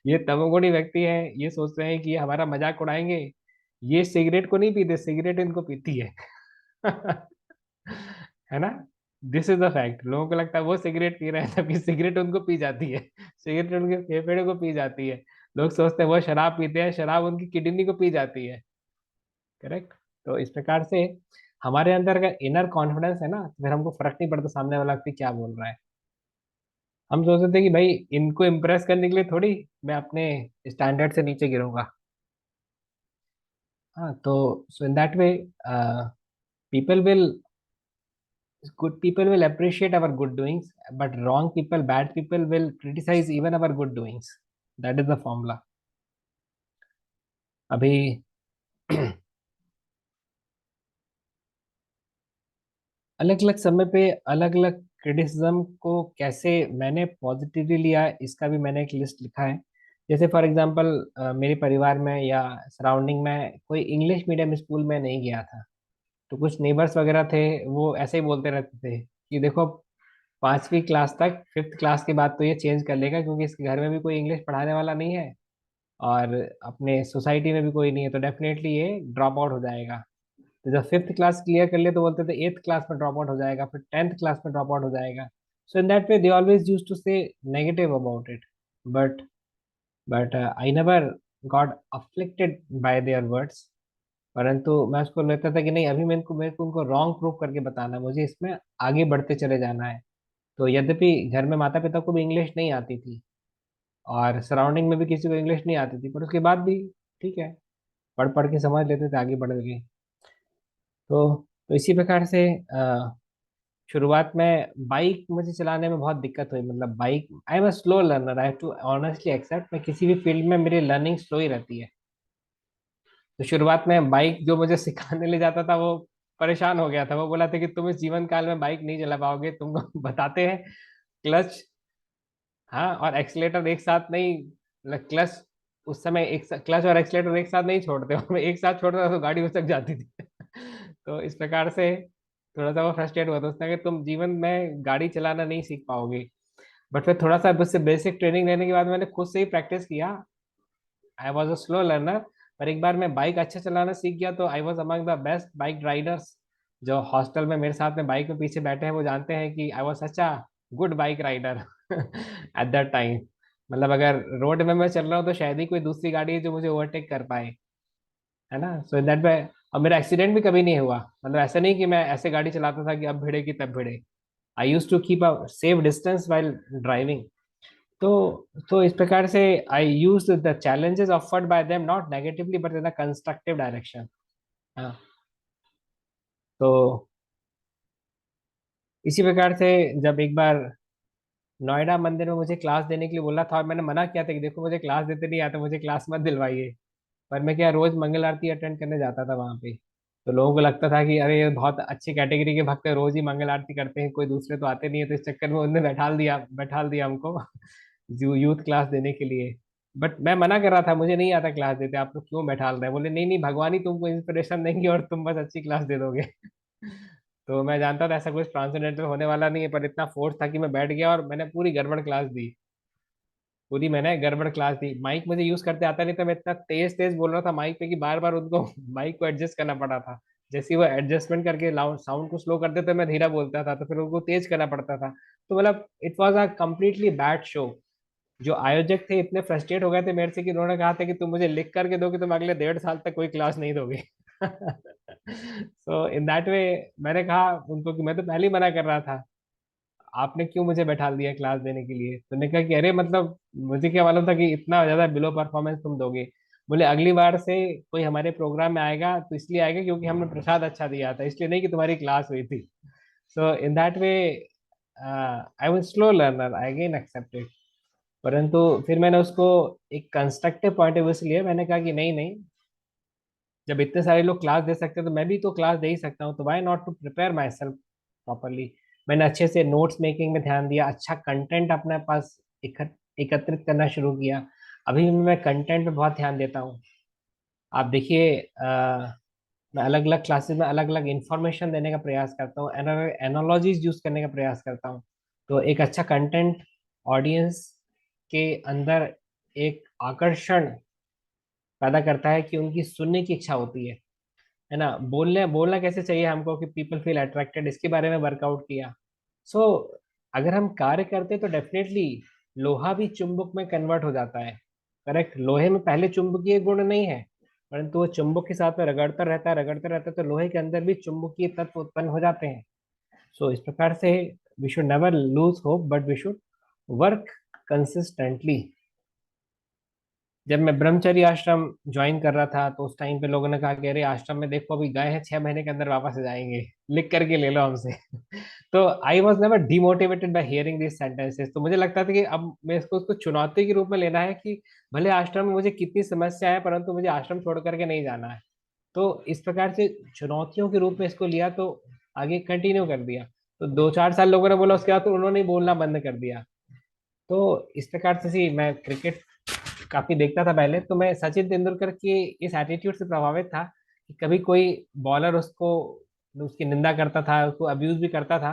ये तमोगुणी व्यक्ति है, ये सोच रहे हैं कि ये हमारा मजाक उड़ाएंगे, ये सिगरेट को नहीं पीते, सिगरेट इनको पीती है है ना। This is the fact. लोगों को लगता है वो सिगरेट पी रहे हैं, तभी सिगरेट उनको पी जाती है, सिगरेट उनके फेफड़े को पी जाती है। लोग सोचते हैं वो शराब पीते हैं, शराब उनकी किडनी को पी जाती है। करेक्ट। तो इस प्रकार से हमारे अंदर अगर इनर कॉन्फिडेंस है ना, तो फिर हमको फर्क नहीं पड़ता सामने वाला व्यक्ति क्या बोल रहा है। हम सोचते थे कि भाई इनको इम्प्रेस करने के लिए थोड़ी मैं अपने स्टैंडर्ड से नीचे गिरूंगा। हाँ, तो so in that way people will, good people will appreciate our good doings, but wrong people, bad people will criticize even our good doings. That is the formula. अभी अलग अलग समय पे अलग अलग क्रिटिसिज्म को कैसे मैंने पॉजिटिवली लिया, इसका भी मैंने एक लिस्ट लिखा है। जैसे फॉर एग्जांपल मेरे परिवार में या सराउंडिंग में कोई इंग्लिश मीडियम स्कूल में नहीं गया था, तो कुछ नेबर्स वगैरह थे, वो ऐसे ही बोलते रहते थे कि देखो 5वीं क्लास तक, 5th क्लास के बाद तो ये चेंज कर लेगा, क्योंकि इसके घर में भी कोई इंग्लिश पढ़ाने वाला नहीं है, और अपने सोसाइटी में भी कोई नहीं है, तो डेफिनेटली ये ड्रॉप आउट हो जाएगा। तो जब 5th क्लास क्लियर कर लिए तो बोलते थे 8th क्लास में ड्रॉप आउट हो जाएगा, फिर 10th क्लास में ड्रॉप आउट हो जाएगा। So in that way they always use to say negative about it. But I never got afflicted by their words. परंतु मैं उसको लेता था कि नहीं, अभी मेरे को उनको रॉन्ग प्रूव करके बताना है, मुझे इसमें आगे बढ़ते चले जाना है। तो यद्यपि घर में माता पिता को भी इंग्लिश नहीं आती थी, और सराउंडिंग में भी किसी को इंग्लिश नहीं आती थी, पर उसके बाद भी ठीक है, पढ़ पढ़ के समझ लेते थे, आगे बढ़ गए। तो इसी प्रकार से शुरुआत में बाइक मुझे चलाने में बहुत दिक्कत हुई, मतलब bike, I am a slow learner, I have to honestly accept, मैं किसी भी फील्ड में मेरी लर्निंग स्लो ही रहती है। तो शुरुआत में बाइक जो मुझे सिखाने ले जाता था वो परेशान हो गया था, वो बोला था कि तुम इस जीवन काल में बाइक नहीं चला पाओगे, तुमको बताते हैं क्लच, हाँ, और एक्सीलेटर एक साथ नहीं, मतलब क्लच, उस समय क्लच और एक्सीलेटर एक साथ नहीं छोड़ते, और मैं एक साथ छोड़ता था तो गाड़ी उछक जाती थी। तो इस प्रकार से थोड़ा सा वो फ्रस्ट्रेट हुआ था, उसने कहा कि तुम जीवन में गाड़ी चलाना नहीं सीख पाओगे। बट फिर थोड़ा सा उससे बेसिक ट्रेनिंग लेने के बाद मैंने खुद से ही प्रैक्टिस किया। I was a slow learner, पर एक बार मैं बाइक अच्छा चलाना सीख गया तो I was among the best bike Riders. जो हॉस्टल में मेरे साथ में बाइक में पीछे बैठे हैं वो जानते हैं कि I was such a good bike rider at that time. मतलब अगर रोड में मैं चल रहा हूँ तो शायद ही कोई दूसरी गाड़ी है जो मुझे ओवरटेक कर पाए, है ना। सो इन दैट वे, और मेरा एक्सीडेंट भी कभी नहीं हुआ, मतलब ऐसा नहीं कि मैं ऐसे गाड़ी चलाता था कि अब भिड़ेगी तब भिड़े। I use to keep a safe distance while driving. तो तो इस प्रकार से I use the challenges offered by them not negatively but in a constructive direction. हाँ, तो इसी प्रकार से जब एक बार नोएडा मंदिर में मुझे क्लास देने के लिए बोला था, और मैंने मना किया था कि देखो मुझे क्लास देते नहीं आता, मुझे क्लास मत दिलवाइए। पर मैं क्या रोज मंगल आरती अटेंड करने जाता था वहां पे। तो लोगों को लगता था कि अरे ये बहुत अच्छी कैटेगरी के भक्त हैं, रोज ही मंगल आरती करते हैं, कोई दूसरे तो आते नहीं है, तो इस चक्कर में उन्होंने बैठाल दिया हमको यूथ क्लास देने के लिए। बट मैं मना कर रहा था, मुझे नहीं आता क्लास देते, आप लोग क्यों बैठाल रहे हैं। बोले नहीं नहीं, भगवान ही तुमको इंस्पिरेशन देंगे और तुम बस अच्छी क्लास दे दोगे। तो मैं जानता था ऐसा कुछ ट्रांसजेंडर होने वाला नहीं है, पर इतना फोर्स था कि मैं बैठ गया और मैंने पूरी गड़बड़ क्लास दी। पूरी मैंने गड़बड़ क्लास दी। माइक मुझे यूज करते आता नहीं था, मैं इतना तेज तेज बोल रहा था माइक पे कि बार बार उनको माइक को एडजस्ट करना पड़ा था। जैसे ही वो एडजस्टमेंट करके साउंड को स्लो करते थे, मैं धीरा बोलता था, तो फिर उनको तेज करना पड़ता था। तो मतलब it was a completely bad show. जो आयोजक थे इतने फ्रस्ट्रेट हो गए थे मेरे से कि उन्होंने कहा था कि तुम मुझे लिख करके दो कि तुम अगले 1.5 साल तक कोई क्लास नहीं दोगे। सो इन दैट वे मैंने कहा उनको कि मैं तो पहले ही मना कर रहा था, आपने क्यों मुझे बैठा दिया क्लास देने के लिए। तो उन्होंने कहा कि अरे मतलब मुझे क्या मालूम था कि इतना ज्यादा बिलो परफॉर्मेंस तुम दोगे। बोले अगली बार से कोई हमारे प्रोग्राम में आएगा तो इसलिए आएगा क्योंकि हमने प्रसाद अच्छा दिया था, इसलिए नहीं कि तुम्हारी क्लास हुई थी। So in that way I was slow learner, I again accepted. परंतु फिर मैंने उसको एक कंस्ट्रक्टिव पॉइंट ऑफ व्यू से लिया, मैंने कहा कि नहीं नहीं, जब इतने सारे लोग क्लास दे सकते हैं तो मैं भी तो क्लास दे ही सकता हूँ, तो why not to prepare myself properly. मैंने अच्छे से नोट्स मेकिंग में ध्यान दिया, अच्छा कंटेंट अपने पास एकत्रित करना शुरू किया। अभी भी मैं कंटेंट पे बहुत ध्यान देता हूँ। आप देखिए, मैं अलग अलग क्लासेस में अलग अलग इंफॉर्मेशन देने का प्रयास करता हूँ, एनालॉजीज यूज करने का प्रयास करता हूँ। तो एक अच्छा कंटेंट ऑडियंस के अंदर एक आकर्षण पैदा करता है कि उनकी सुनने की इच्छा होती है ना। बोलने बोलना कैसे चाहिए हमको कि पीपल फील अट्रैक्टेड, इसके बारे में वर्कआउट किया। सो अगर हम कार्य करते तो डेफिनेटली लोहा भी चुंबक में कन्वर्ट हो जाता है। करेक्ट, लोहे में पहले चुंबकीय गुण नहीं है, परंतु वो चुंबक के साथ में रगड़ता रहता है तो लोहे के अंदर भी चुंबकीय तत्व उत्पन्न हो जाते हैं। सो इस प्रकार से we should never lose hope but we should work consistently. जब मैं ब्रह्मचर्य आश्रम ज्वाइन कर रहा था तो उस टाइम पे लोगों ने कहा कि अरे आश्रम में देखो अभी गए हैं 6 महीने के अंदर वापस आ जाएंगे, लिख करके ले लो हमसे। तो I was never demotivated bye hearing this sentences. तो मुझे लगता था कि अब मैं इसको उसको चुनौती के रूप में लेना है कि भले आश्रम में मुझे कितनी समस्या है परंतु मुझे आश्रम छोड़ करके नहीं जाना है। तो इस प्रकार से चुनौतियों के रूप में इसको लिया, तो आगे कंटिन्यू कर दिया। तो 2-4 साल लोगों ने बोला, उसके बाद तो उन्होंने ही बोलना बंद कर दिया। तो इस प्रकार से सी मैं क्रिकेट काफी देखता था पहले, तो मैं सचिन तेंदुलकर के इस एटीट्यूड से प्रभावित था कि कभी कोई बॉलर उसको उसकी निंदा करता था, उसको अब्यूज भी करता था,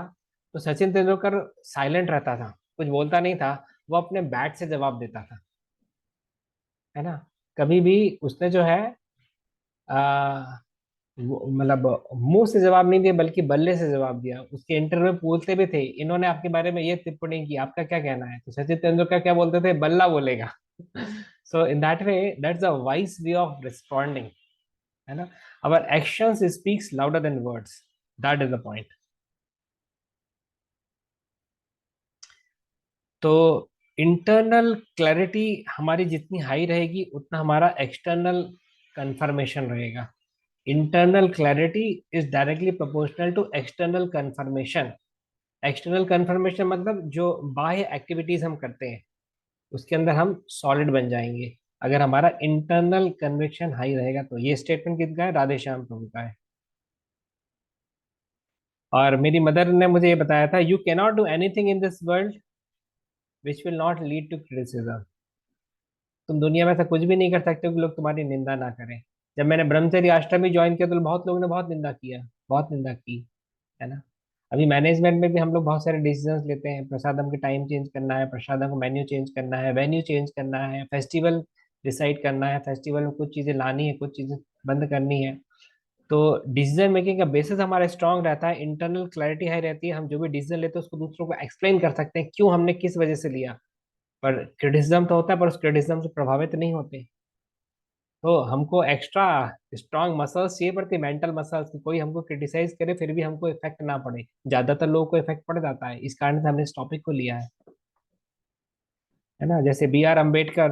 तो सचिन तेंदुलकर साइलेंट रहता था, कुछ बोलता नहीं था, वो अपने बैट से जवाब देता था, है ना। कभी भी उसने जो है आ, मतलब मुंह से जवाब नहीं दिया बल्कि बल्ले से जवाब दिया। उसके इंटरव्यू पूछते भी थे इन्होंने आपके बारे में ये टिप्पणी की, आपका क्या कहना है, तो सचिन तेंदुलकर क्या बोलते थे, बल्ला बोलेगा। So in that way that's a wise way of responding, है ना। Our actions speaks louder than words, that is the point. तो इंटरनल क्लैरिटी हमारी जितनी हाई रहेगी उतना हमारा एक्सटर्नल कंफर्मेशन रहेगा। Internal clarity is directly proportional to external confirmation. External confirmation मतलब जो बाह्य एक्टिविटीज हम करते हैं उसके अंदर हम सॉलिड बन जाएंगे, अगर हमारा इंटरनल कन्विक्शन हाई रहेगा तो। ये स्टेटमेंट किसका है? राधे श्याम प्रभु का है। और मेरी मदर ने मुझे ये बताया था, you cannot do anything in this world which will not lead to criticism. तुम दुनिया में ऐसा कुछ भी नहीं कर सकते हो कि लोग तुम्हारी निंदा ना करें। जब मैंने ब्रह्मचर्य आश्रम ही ज्वाइन किया तो बहुत लोगों ने बहुत निंदा किया, बहुत निंदा की, है ना। अभी मैनेजमेंट में भी हम लोग बहुत सारे डिसीजंस लेते हैं, प्रसादम के टाइम चेंज करना है, प्रसादम को मेन्यू चेंज करना है, वेन्यू चेंज करना है, फेस्टिवल डिसाइड करना है, फेस्टिवल में कुछ चीज़ें लानी है, कुछ चीज़ें बंद करनी है। तो डिसीजन मेकिंग का बेसिस हमारा स्ट्रांग रहता है, इंटरनल क्लैरिटी हाई रहती है, हम जो भी डिसीजन लेते हैं उसको दूसरों को एक्सप्लेन कर सकते हैं क्यों हमने किस वजह से लिया। पर क्रिटिसिज्म तो होता है, पर उस क्रिटिसिज्म से प्रभावित नहीं होते। तो हमको एक्स्ट्रा स्ट्रांग मसल्स चाहिए पड़ती, मेंटल मसल्स की, कोई हमको क्रिटिसाइज करे फिर भी हमको इफेक्ट ना पड़े। ज्यादातर लोगों को इफेक्ट पड़ जाता है, इस कारण से हमने इस टॉपिक को लिया है ना। जैसे बी आर अम्बेडकर,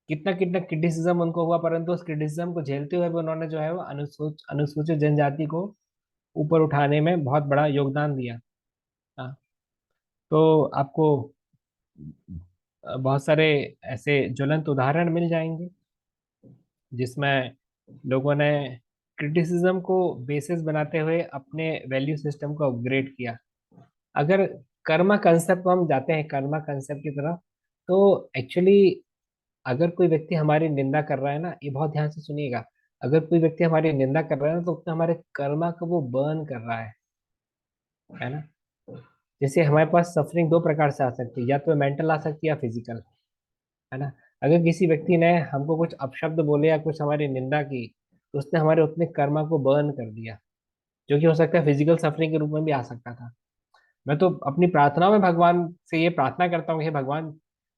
कितना कितना क्रिटिसिज्म उनको हुआ, परंतु उस क्रिटिसिज्म को झेलते हुए भी उन्होंने जो है वो अनुसूचित जनजाति को ऊपर उठाने में बहुत बड़ा योगदान दिया। हाँ, तो आपको बहुत सारे ऐसे ज्वलंत उदाहरण मिल जाएंगे जिसमें लोगों ने क्रिटिसिज्म को बेसिस बनाते हुए अपने वैल्यू सिस्टम को अपग्रेड किया। अगर कर्मा कंसेप्ट को हम जाते हैं, कर्मा कंसेप्ट की तरफ, तो एक्चुअली अगर कोई व्यक्ति हमारी निंदा कर रहा है ना, ये बहुत ध्यान से सुनिएगा, अगर कोई व्यक्ति हमारी निंदा कर रहा है ना तो उसने हमारे कर्मा को वो बर्न कर रहा है ना। जैसे हमारे पास सफरिंग दो प्रकार से आ सकती है, या तो मेंटल आ सकती है या फिजिकल, है ना। अगर किसी व्यक्ति ने हमको कुछ अपशब्द बोले या कुछ हमारी निंदा की तो उसने हमारे उतने कर्मा को बर्न कर दिया, जो कि हो सकता है फिजिकल सफरिंग के रूप में भी आ सकता था। मैं तो अपनी प्रार्थना में भगवान से ये प्रार्थना करता हूँ, हे भगवान,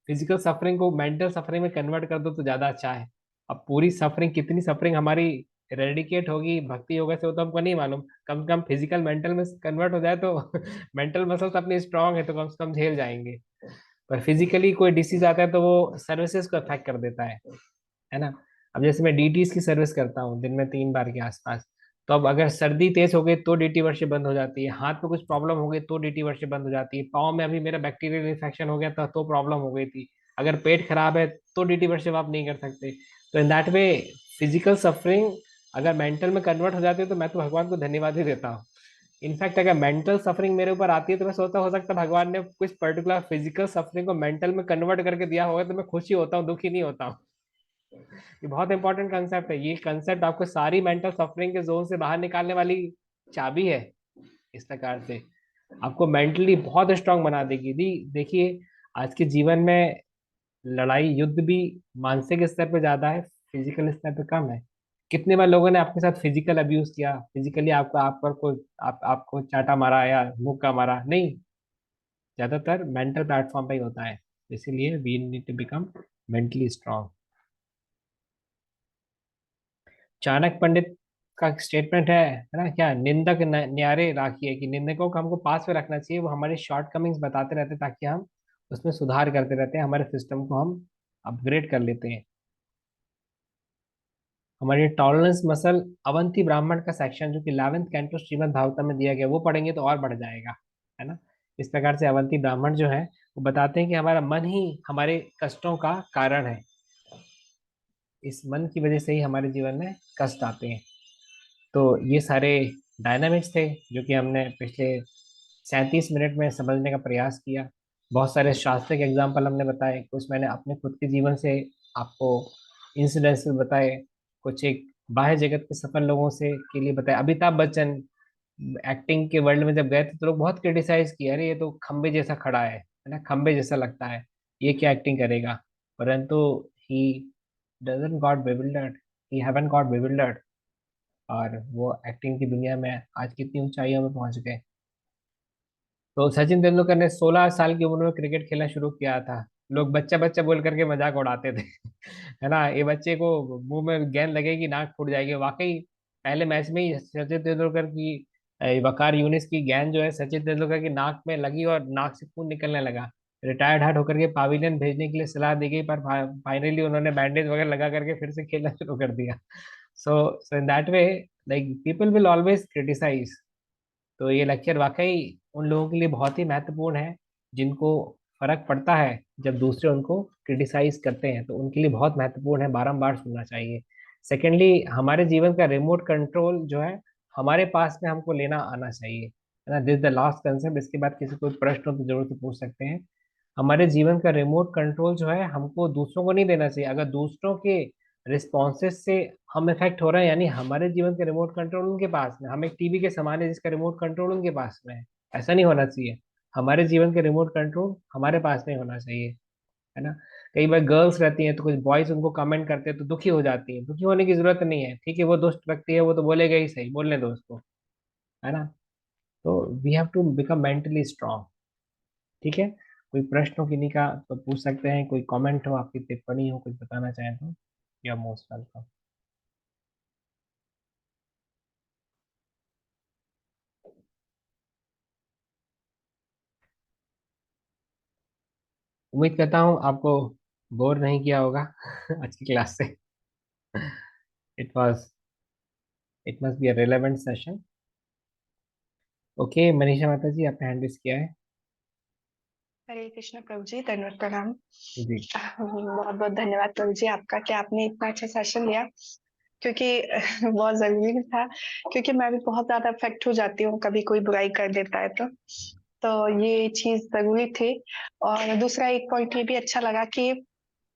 फिजिकल सफरिंग को मेंटल सफरिंग में कन्वर्ट कर दो तो ज्यादा अच्छा है। अब पूरी सफरिंग, कितनी सफरिंग हमारी रेडिकेट होगी भक्ति योगा से, वो तो हमको नहीं मालूम। कम से कम फिजिकल मेंटल में कन्वर्ट हो जाए तो मेंटल मसल्स अपनी स्ट्रांग है तो कम से कम झेल जाएंगे। पर फिजिकली कोई डिसीज आता है तो वो सर्विसेज को अफेक्ट कर देता है ना। अब जैसे मैं डीटीज की सर्विस करता हूँ दिन में 3 बार के आसपास, तो अब अगर सर्दी तेज हो गई तो डीटी वर्षे बंद हो जाती है, हाथ में कुछ प्रॉब्लम हो गई तो डीटी वर्षे बंद हो जाती है, पाँव में अभी मेरा बैक्टीरियल इन्फेक्शन हो गया था तो प्रॉब्लम हो गई थी, अगर पेट खराब है तो डीटी वर्षे आप नहीं कर सकते। तो in that way physical suffering अगर मेंटल में कन्वर्ट हो जाती है तो मैं तो भगवान को धन्यवाद ही देता हूँ। इनफैक्ट अगर मेंटल सफरिंग मेरे ऊपर आती है तो मैं सोचता हो सकता है भगवान ने कुछ पर्टिकुलर फिजिकल सफरिंग को मेंटल में कन्वर्ट करके दिया होगा, तो मैं खुशी होता हूँ, दुखी नहीं होता हूँ। ये बहुत इंपॉर्टेंट कंसेप्ट है, ये कंसेप्ट आपको सारी मेंटल सफरिंग के जोन से बाहर निकालने वाली चाबी है। इस प्रकार से आपको मेंटली बहुत स्ट्रांग बना देगी। दी देखिए, आज के जीवन में लड़ाई युद्ध भी मानसिक स्तर पे ज्यादा है, फिजिकल स्तर पे कम है। कितने बार लोगों ने आपके साथ फिजिकल अब्यूज किया, फिजिकली आपको आप पर कोई आपको चाटा मारा या मुक्का मारा? नहीं, ज्यादातर मेंटल प्लेटफॉर्म पे ही होता है। इसीलिए we need to become mentally strong. Chanakya Pandit का स्टेटमेंट है ना, क्या निंदक न्यारे राखिए, कि निंदकों को हमको पास में रखना चाहिए, वो हमारे शॉर्ट कमिंग्स बताते रहते हैं ताकि हम उसमें सुधार करते रहते हैं, हमारे सिस्टम को हम अपग्रेड कर लेते हैं। हमारी टॉलरेंस मसल, अवंती ब्राह्मण का सेक्शन जो कि 11th कैंटो श्रीमद् भागवतम में दिया गया, वो पढ़ेंगे तो और बढ़ जाएगा, है ना। इस प्रकार से अवंती ब्राह्मण जो है वो बताते हैं कि हमारा मन ही हमारे कष्टों का कारण है, इस मन की वजह से ही हमारे जीवन में कष्ट आते हैं। तो ये सारे डायनामिक्स थे जो कि हमने पिछले 37 मिनट में समझने का प्रयास किया। बहुत सारे शास्त्रिक एग्जाम्पल हमने बताए, कुछ मैंने अपने खुद के जीवन से आपको इंसिडेंसेस बताए, कुछ एक बाह्य जगत के सफल लोगों से के लिए बताया। अमिताभ बच्चन एक्टिंग के वर्ल्ड में जब गए थे तो लोग बहुत क्रिटिसाइज किया, अरे ये तो खंबे जैसा खड़ा है ना, खंबे जैसा लगता है, ये क्या एक्टिंग करेगा। परंतु he doesn't got bewildered, he haven't got bewildered, और वो एक्टिंग की दुनिया में आज कितनी ऊंचाइयों में पहुंच गए। तो सचिन तेंदुलकर ने 16 साल की उम्र में क्रिकेट खेलना शुरू किया था, लोग बच्चा बच्चा बोल करके मजाक उड़ाते थे है ना, ये बच्चे को मुंह में गेंद लगेगी नाक फूट जाएगी। वाकई पहले मैच में ही सचिन तेंदुलकर की वकार यूनिस की गेंद जो है सचिन तेंदुलकर की नाक में लगी और नाक से खून निकलने लगा। रिटायर्ड हार्ट होकर के पाविलियन भेजने के लिए सलाह दी गई, पर फाइनली उन्होंने बैंडेज वगैरह लगा करके फिर से खेलना शुरू कर दिया। So so in that way, like people will always criticize, तो ये लेक्चर वाकई उन लोगों के लिए बहुत ही महत्वपूर्ण है जिनको फर्क पड़ता है जब दूसरे उनको क्रिटिसाइज करते हैं, तो उनके लिए बहुत महत्वपूर्ण है, बारंबार सुनना चाहिए। सेकेंडली, हमारे जीवन का रिमोट कंट्रोल जो है हमारे पास में हमको लेना आना चाहिए, है ना। This the last concept. इसके बाद किसी कोई प्रश्न हो तो जरूर से पूछ सकते हैं। हमारे जीवन का रिमोट कंट्रोल जो है हमको दूसरों को नहीं देना चाहिए। अगर दूसरों के रिस्पॉन्सेज से हम इफेक्ट हो रहे हैं, यानी हमारे जीवन के रिमोट कंट्रोल उनके पास में, हम एक टीवी के समान है जिसका रिमोट कंट्रोल उनके पास में है। ऐसा नहीं होना चाहिए। हमारे जीवन के रिमोट कंट्रोल हमारे पास में होना चाहिए, है ना। कई बार गर्ल्स रहती हैं तो कुछ बॉयज उनको कमेंट करते हैं तो दुखी हो जाती हैं। दुखी होने की जरूरत नहीं है, ठीक है, वो दुष्ट व्यक्ति है, वो तो बोलेगा ही, सही बोलने दो उसको, है ना। तो we have to become mentally strong. ठीक है। कोई प्रश्न हो किन्हीं का तो पूछ सकते हैं, कोई कमेंट हो, आपकी टिप्पणी हो, कुछ बताना चाहें तो यू आर मोस्ट वेलकम। उम्मीद करता हूँ आपको बोर नहीं किया होगा आज की क्लास से। It was it must be a relevant session. Okay, Manisha माता जी, आपने हैंड रेस किया है। हरे कृष्ण प्रभु जी, दंडवत प्रणाम। जी। बहुत बहुत धन्यवाद प्रभु जी आपका कि आपने इतना अच्छा सेशन लिया, क्योंकि बहुत जरूरी था। क्योंकि मैं भी बहुत ज्यादा अफेक्ट हो जाती हूँ कभी कोई बुराई कर देता है तो ये चीज जरूरी थी। और दूसरा एक पॉइंट ये भी अच्छा लगा कि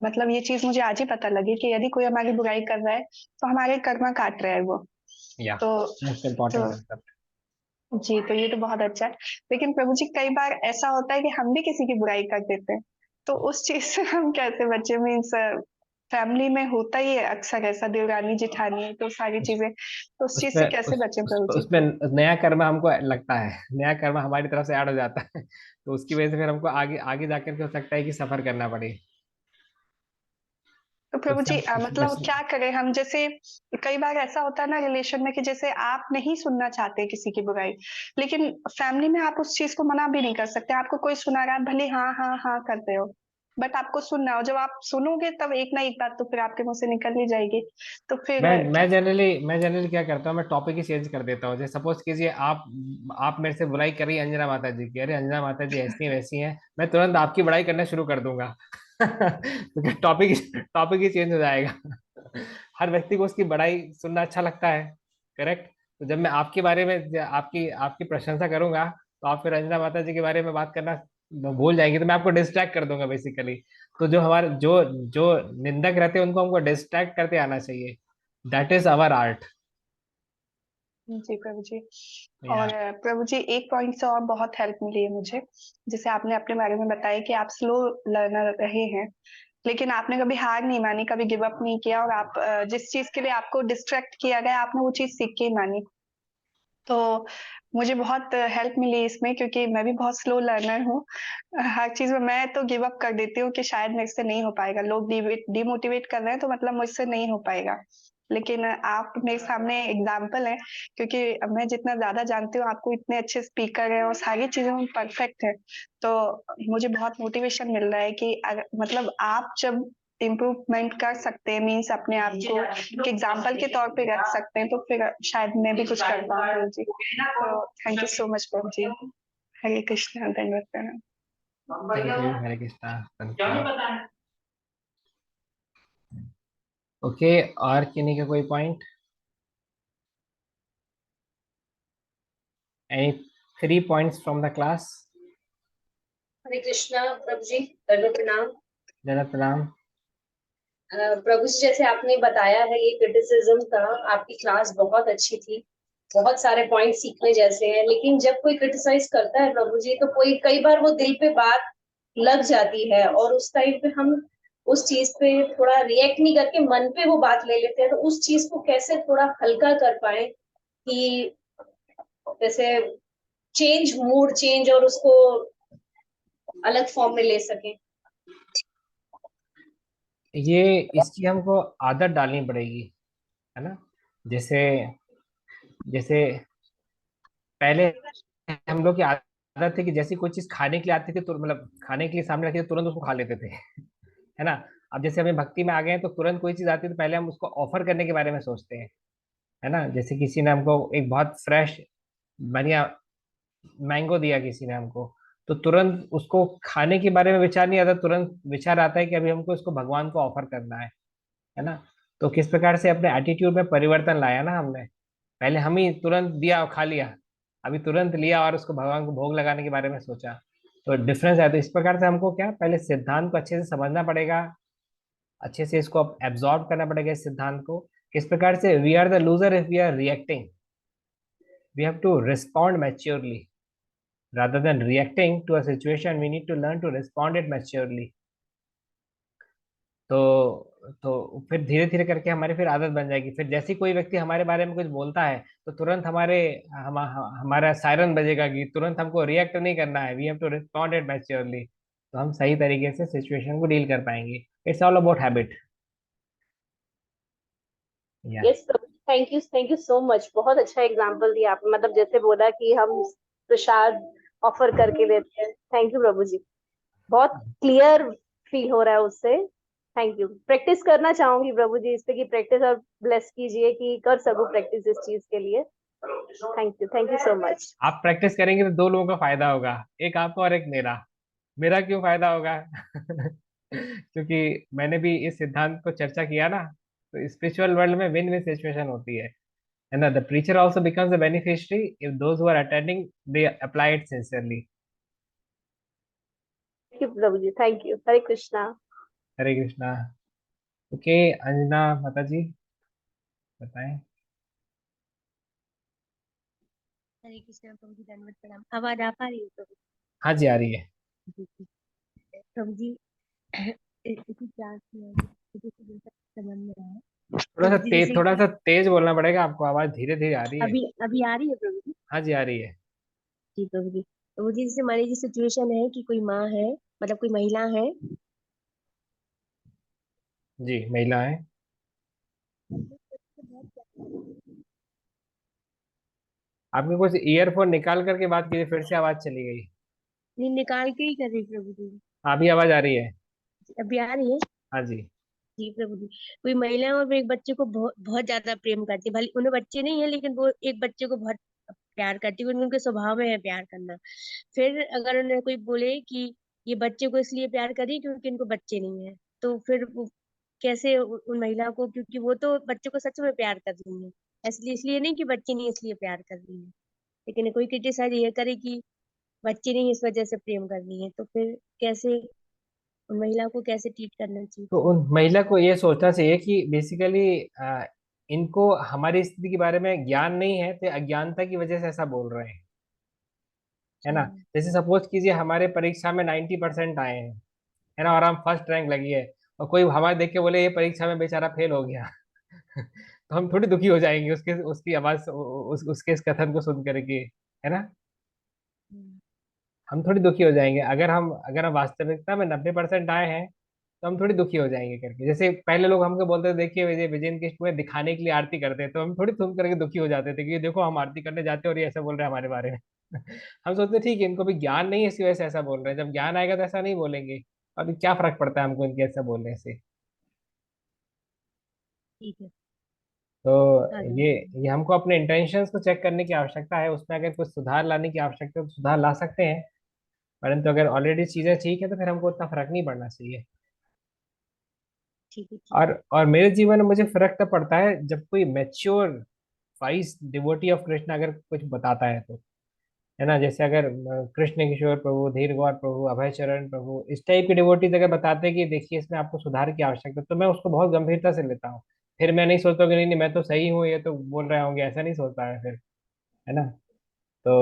मतलब ये चीज मुझे आज ही पता लगी कि यदि कोई हमारी बुराई कर रहा है तो हमारे कर्मा काट रहा है वो। या तो मोस्ट तो इम्पोर्टेंट कंसेप्ट। जी, तो ये तो बहुत अच्छा है। लेकिन प्रभु जी कई बार ऐसा होता है कि हम भी किसी की बुराई कर देते हैं, तो उस चीज से हम कैसे बचे? मीन्स फैमिली में होता ही है अक्सर ऐसा, देवरानी जेठानी तो सारी उस चीजें, तो उस चीज से उसमें कैसे बचे प्रभु जी? उसमें नया कर्म हमको लगता है, नया कर्म हमारी तरफ से ऐड हो जाता है, तो उसकी वजह से फिर हमको आगे आगे जाकर के हो सकता है कि सफर करना पड़े। तो तो प्रभु जी मतलब बस क्या करें हम? जैसे कई बार ऐसा होता है ना रिलेशन में कि जैसे आप नहीं सुनना चाहते किसी की बुराई, लेकिन फैमिली में आप उस चीज को मना भी नहीं कर सकते। आपको कोई सुना रहा है, भले हाँ हाँ हाँ करते हो, बट आपको सुनना हो। जब आप सुनोगे तब एक ना एक बात तो फिर आपके मुंह से निकल ही जाएगी। तो फिर मैं जनरली क्या करता हूँ, मैं टॉपिक ही चेंज कर देता हूँ। जैसे सपोज कीजिए आप मेरे से बुराई करी अंजना माता जी की, अरे अंजना माता जी ऐसी हैं वैसी हैं, मैं तुरंत आपकी बुराई करना शुरू कर दूंगा। तो टॉपिक टॉपिक ही चेंज हो जाएगा। हर व्यक्ति को उसकी बड़ाई सुनना अच्छा लगता है, करेक्ट। तो जब मैं आपके बारे में आपकी आपकी प्रशंसा करूंगा, तो आप फिर अंजना माता जी के बारे में बात करना भूल जाएंगे, तो मैं आपको डिस्ट्रैक्ट कर दूंगा बेसिकली। तो जो हमारे जो जो निंदक रहते हैं उनको हमको डिस्ट्रैक्ट करते आना चाहिए। That is our art. जी प्रभु जी। या और प्रभु जी एक पॉइंट से और बहुत हेल्प मिली है मुझे। जैसे आपने अपने बारे में बताया कि आप स्लो लर्नर रहे हैं, लेकिन आपने कभी हार नहीं मानी, कभी गिव अप नहीं किया, और आप जिस चीज के लिए आपको डिस्ट्रैक्ट किया गया आपने वो चीज सीख के ही मानी। तो मुझे बहुत हेल्प मिली इसमें, क्योंकि मैं भी बहुत स्लो लर्नर हूँ। हर चीज में मैं तो गिव अप कर देती हूँ कि शायद मेरे से नहीं हो पाएगा, लोग डिमोटिवेट कर रहे हैं तो मतलब मुझसे नहीं हो पाएगा। लेकिन आप मेरे सामने एग्जाम्पल है, क्योंकि मैं जितना ज्यादा जानती हूँ आपको इतने अच्छे स्पीकर हैं और सारी चीजों में परफेक्ट है। तो मुझे बहुत मोटिवेशन मिल रहा है कि मतलब आप जब इम्प्रूवमेंट कर सकते हैं, मीन्स अपने आप को एक एग्जाम्पल के तौर पे रख सकते हैं, तो फिर शायद मैं भी कुछ कर पाऊँ प्रभु जी। तो थैंक यू सो मच प्रभु जी। हरे कृष्ण, धन्यवाद प्रणाम। थैंक यू, हरे कृष्णा, धन्यवाद। ओके, और किन्हीं का कोई point? Any 3 points from the class? Hare Krishna प्रभु जी, दंडवत प्रणाम। जरा प्रणाम। प्रभु जी जैसे आपने बताया है ये क्रिटिसिज्म का, आपकी क्लास बहुत अच्छी थी। बहुत सारे पॉइंट सीखने जैसे हैं, लेकिन जब कोई क्रिटिसाइज करता है प्रभु जी तो कोई कई बार वो दिल पे बात लग जाती है, और उस टाइम पे हम उस चीज पे थोड़ा रिएक्ट नहीं करके मन पे वो बात ले लेते हैं। तो उस चीज को कैसे थोड़ा हल्का कर पाए कि जैसे चेंज, मूड चेंज, और उसको अलग फॉर्म में ले सके। ये इसकी हमको आदत डालनी पड़ेगी, है ना। जैसे जैसे पहले हम लोग की आदत थी कि जैसी कोई चीज खाने के लिए आती थी तो मतलब खाने के लिए सामने रखी थी तुरंत उसको खा लेते थे, है ना। अब जैसे हमें भक्ति में आ गए हैं तो तुरंत कोई चीज आती है तो पहले हम उसको ऑफर करने के बारे में सोचते हैं, है ना। जैसे किसी ने हमको एक बहुत फ्रेश बढ़िया मैंगो दिया किसी ने हमको, तो तुरंत उसको खाने के बारे में विचार नहीं आता, तुरंत विचार आता है कि अभी हमको इसको भगवान को ऑफर करना है ना। तो किस प्रकार से अपने एटीट्यूड में परिवर्तन लाया ना हमने। पहले हम ही तुरंत दिया और खा लिया, अभी तुरंत लिया और उसको भगवान को भोग लगाने के बारे में सोचा। तो डिफरेंस है। तो इस प्रकार से हमको क्या, पहले सिद्धांत को अच्छे से समझना पड़ेगा, अच्छे से इसको एब्जॉर्ब करना पड़ेगा इस सिद्धांत को। किस प्रकार से we are the loser if we are reacting, we have to respond maturely rather than reacting to a situation. We need to learn to respond it maturely. तो फिर धीरे धीरे करके हमारी फिर आदत बन जाएगी। फिर जैसे ही कोई व्यक्ति हमारे बारे में कुछ बोलता है तो तुरंत हमारा सायरन बजेगा कि तुरंत हमको रिएक्ट नहीं करना है, we have to respond it maturely. तो हम सही तरीके से सिचुएशन को डील कर पाएंगे। It's all about habit. या यस प्रभु, थैंक यू सो मच। बहुत अच्छा एग्जांपल दिया आपने, मतलब जैसे बोला कि हम प्रसाद ऑफर करके देते हैं। थैंक यू प्रभु जी, बहुत क्लियर फील हो रहा है उससे। Thank you. प्रैक्टिस करना चाहूंगी प्रभु जी इस पे, कि प्रैक्टिस और ब्लेस कीजिए कि कर सकूं प्रैक्टिस इस चीज के लिए। Thank you so much. आप प्रैक्टिस करेंगे तो दो लोगों का फायदा होगा, एक आपका और एक मेरा। मेरा क्यों फायदा होगा? क्योंकि मैंने भी इस सिद्धांत को चर्चा किया ना, तो स्पिरिचुअल वर्ल्ड में विन विन सिचुएशन होती है। And the preacher also becomes a beneficiary if those who are attending they apply it sincerely. Thank you प्रभु जी, thank you. Hare Krishna. Hare Krishna. Okay, Anjana माता जी बताएं। हरे कृष्णा प्रभु जी, दंडवत प्रणाम। आवाज आ पा रही है प्रभु हाँ जी, आ रही है। जी? प्रभु जी, इसी क्लास में मुझे समझ में रहा है प्रभु जी, जैसे थोड़ा कि सा तेज बोलना पड़ेगा आपको, आवाज धीरे धीरे आ रही है। अभी अभी आ रही है प्रभु जी? हाँ जी, आ रही है। जी प्रभु जी, प्रभु जी जैसे मान लीजिए सिचुएशन है कि कोई माँ है, मतलब कोई महिला है। जी, महिला है। आपने कुछ ईयरफोन निकाल करके बात कीजिए, फिर से आवाज चली गई। नहीं, निकाल के ही कर रही प्रभु जी। अभी आवाज आ रही है। अभी आ रही है? हाँ जी। जी प्रभु जी, कोई महिला है और वो एक बच्चे को बहुत बहुत ज्यादा प्रेम करती है, भले उन्हें बच्चे नहीं है लेकिन वो एक बच्चे को बहुत प्यार करती है, उनके स्वभाव में है प्यार करना। फिर अगर उन्हें कोई बोले कि ये बच्चे को इसलिए प्यार करी क्योंकि इनको बच्चे नहीं है, तो फिर वो कैसे उन महिला को, क्योंकि वो तो बच्चे को सच में प्यार कर रही है, इसलिए इसलिए नहीं कि बच्चे नहीं इसलिए प्यार कर रही है। लेकिन कोई क्रिटिसाइज ये करे कि बच्चे नहीं इस वजह से प्रेम कर रही है, तो फिर कैसे उन महिला को कैसे ट्रीट करना चाहिए तो प्रभु उन महिला को ये सोचना चाहिए कि बेसिकली इनको हमारी स्थिति के बारे में ज्ञान नहीं है, तो अज्ञानता की वजह से ऐसा बोल रहे हैं, है ना। जी? जैसे सपोज कीजिए हमारे परीक्षा में 90% आए हैं, है ना, और हम फर्स्ट रैंक लगी है, और कोई हमारे देख के बोले ये परीक्षा में बेचारा फेल हो गया। तो हम थोड़ी दुखी हो जाएंगे उसके उसकी आवाज उसके इस कथन को सुन करके, है ना। हम्म, हम थोड़ी दुखी हो जाएंगे। अगर हम वास्तविकता में 90% आए हैं तो हम थोड़ी दुखी हो जाएंगे करके। जैसे पहले लोग हमको बोलते थे देखिए विजय विजयन किस्ट में दिखाने के लिए आरती करते हैं, तो हम थोड़ी सुन करके दुखी हो जाते थे कि देखो हम आरती करने जाते हैं और ये ऐसा बोल रहे हैं हमारे बारे में। हम सोचते ठीक है इनको भी ज्ञान नहीं है इसी वजह से ऐसा बोल रहे हैं, जब ज्ञान आएगा तो ऐसा नहीं बोलेंगे। अभी क्या फर्क पड़ता है हमको इनके ऐसा बोलने से। ठीक है। तो आगे ये हमको अपने इंटेंशंस को चेक करने की आवश्यकता है, उसमें अगर कुछ सुधार लाने की आवश्यकता है तो सुधार ला सकते हैं। परंतु अगर ऑलरेडी चीजें ठीक है तो फिर हमको उतना फर्क नहीं पड़ना चाहिए। ठीक है। ठीक और मेरे जीवन में मुझे फर्क तब पड़ता है जब कोई mature vice devotee of Krishna अगर कुछ बताता है तो, है ना। जैसे अगर कृष्ण किशोर प्रभु, धीर गौर प्रभु, अभय चरण प्रभु, इस टाइप के डिवोटीज अगर बताते हैं कि देखिए इसमें आपको सुधार की आवश्यकता है, तो मैं उसको बहुत गंभीरता से लेता हूँ। फिर मैं नहीं सोचता कि नहीं नहीं मैं तो सही हूँ, ये तो बोल रहे होंगे, ऐसा नहीं सोचता है फिर, है ना। तो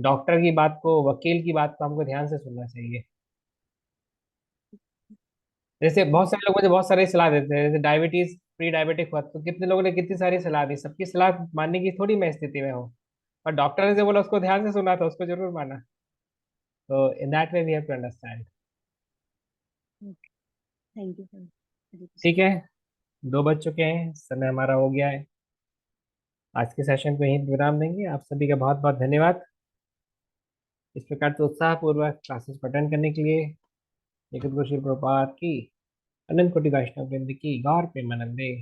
डॉक्टर की बात को, वकील की बात को हमको ध्यान से सुनना चाहिए। जैसे बहुत है। सारे लोग मुझे बहुत सारी सलाह देते हैं, जैसे डायबिटीज प्री डायबिटिक हुआ तो कितने लोगों ने कितनी सारी सलाह दी, सबकी सलाह मानने की थोड़ी मैं स्थिति में हूँ। और डॉक्टर ने जो बोला उसको ध्यान से सुना था, उसको जरूर माना। तो in that way we have to understand. Thank you sir. Hare ठीक कृष्ण। है, 2 बज चुके हैं, समय हमारा हो गया है। आज के सेशन को यहीं विराम देंगे। आप सभी का बहुत बहुत धन्यवाद इस प्रकार से उत्साहपूर्वक क्लासेस अटेंड करने के लिए। जगत गुरु श्री प्रभुपाद की, अनंत कोटि वैष्णव वृंद की गौर प्रेमानंदे।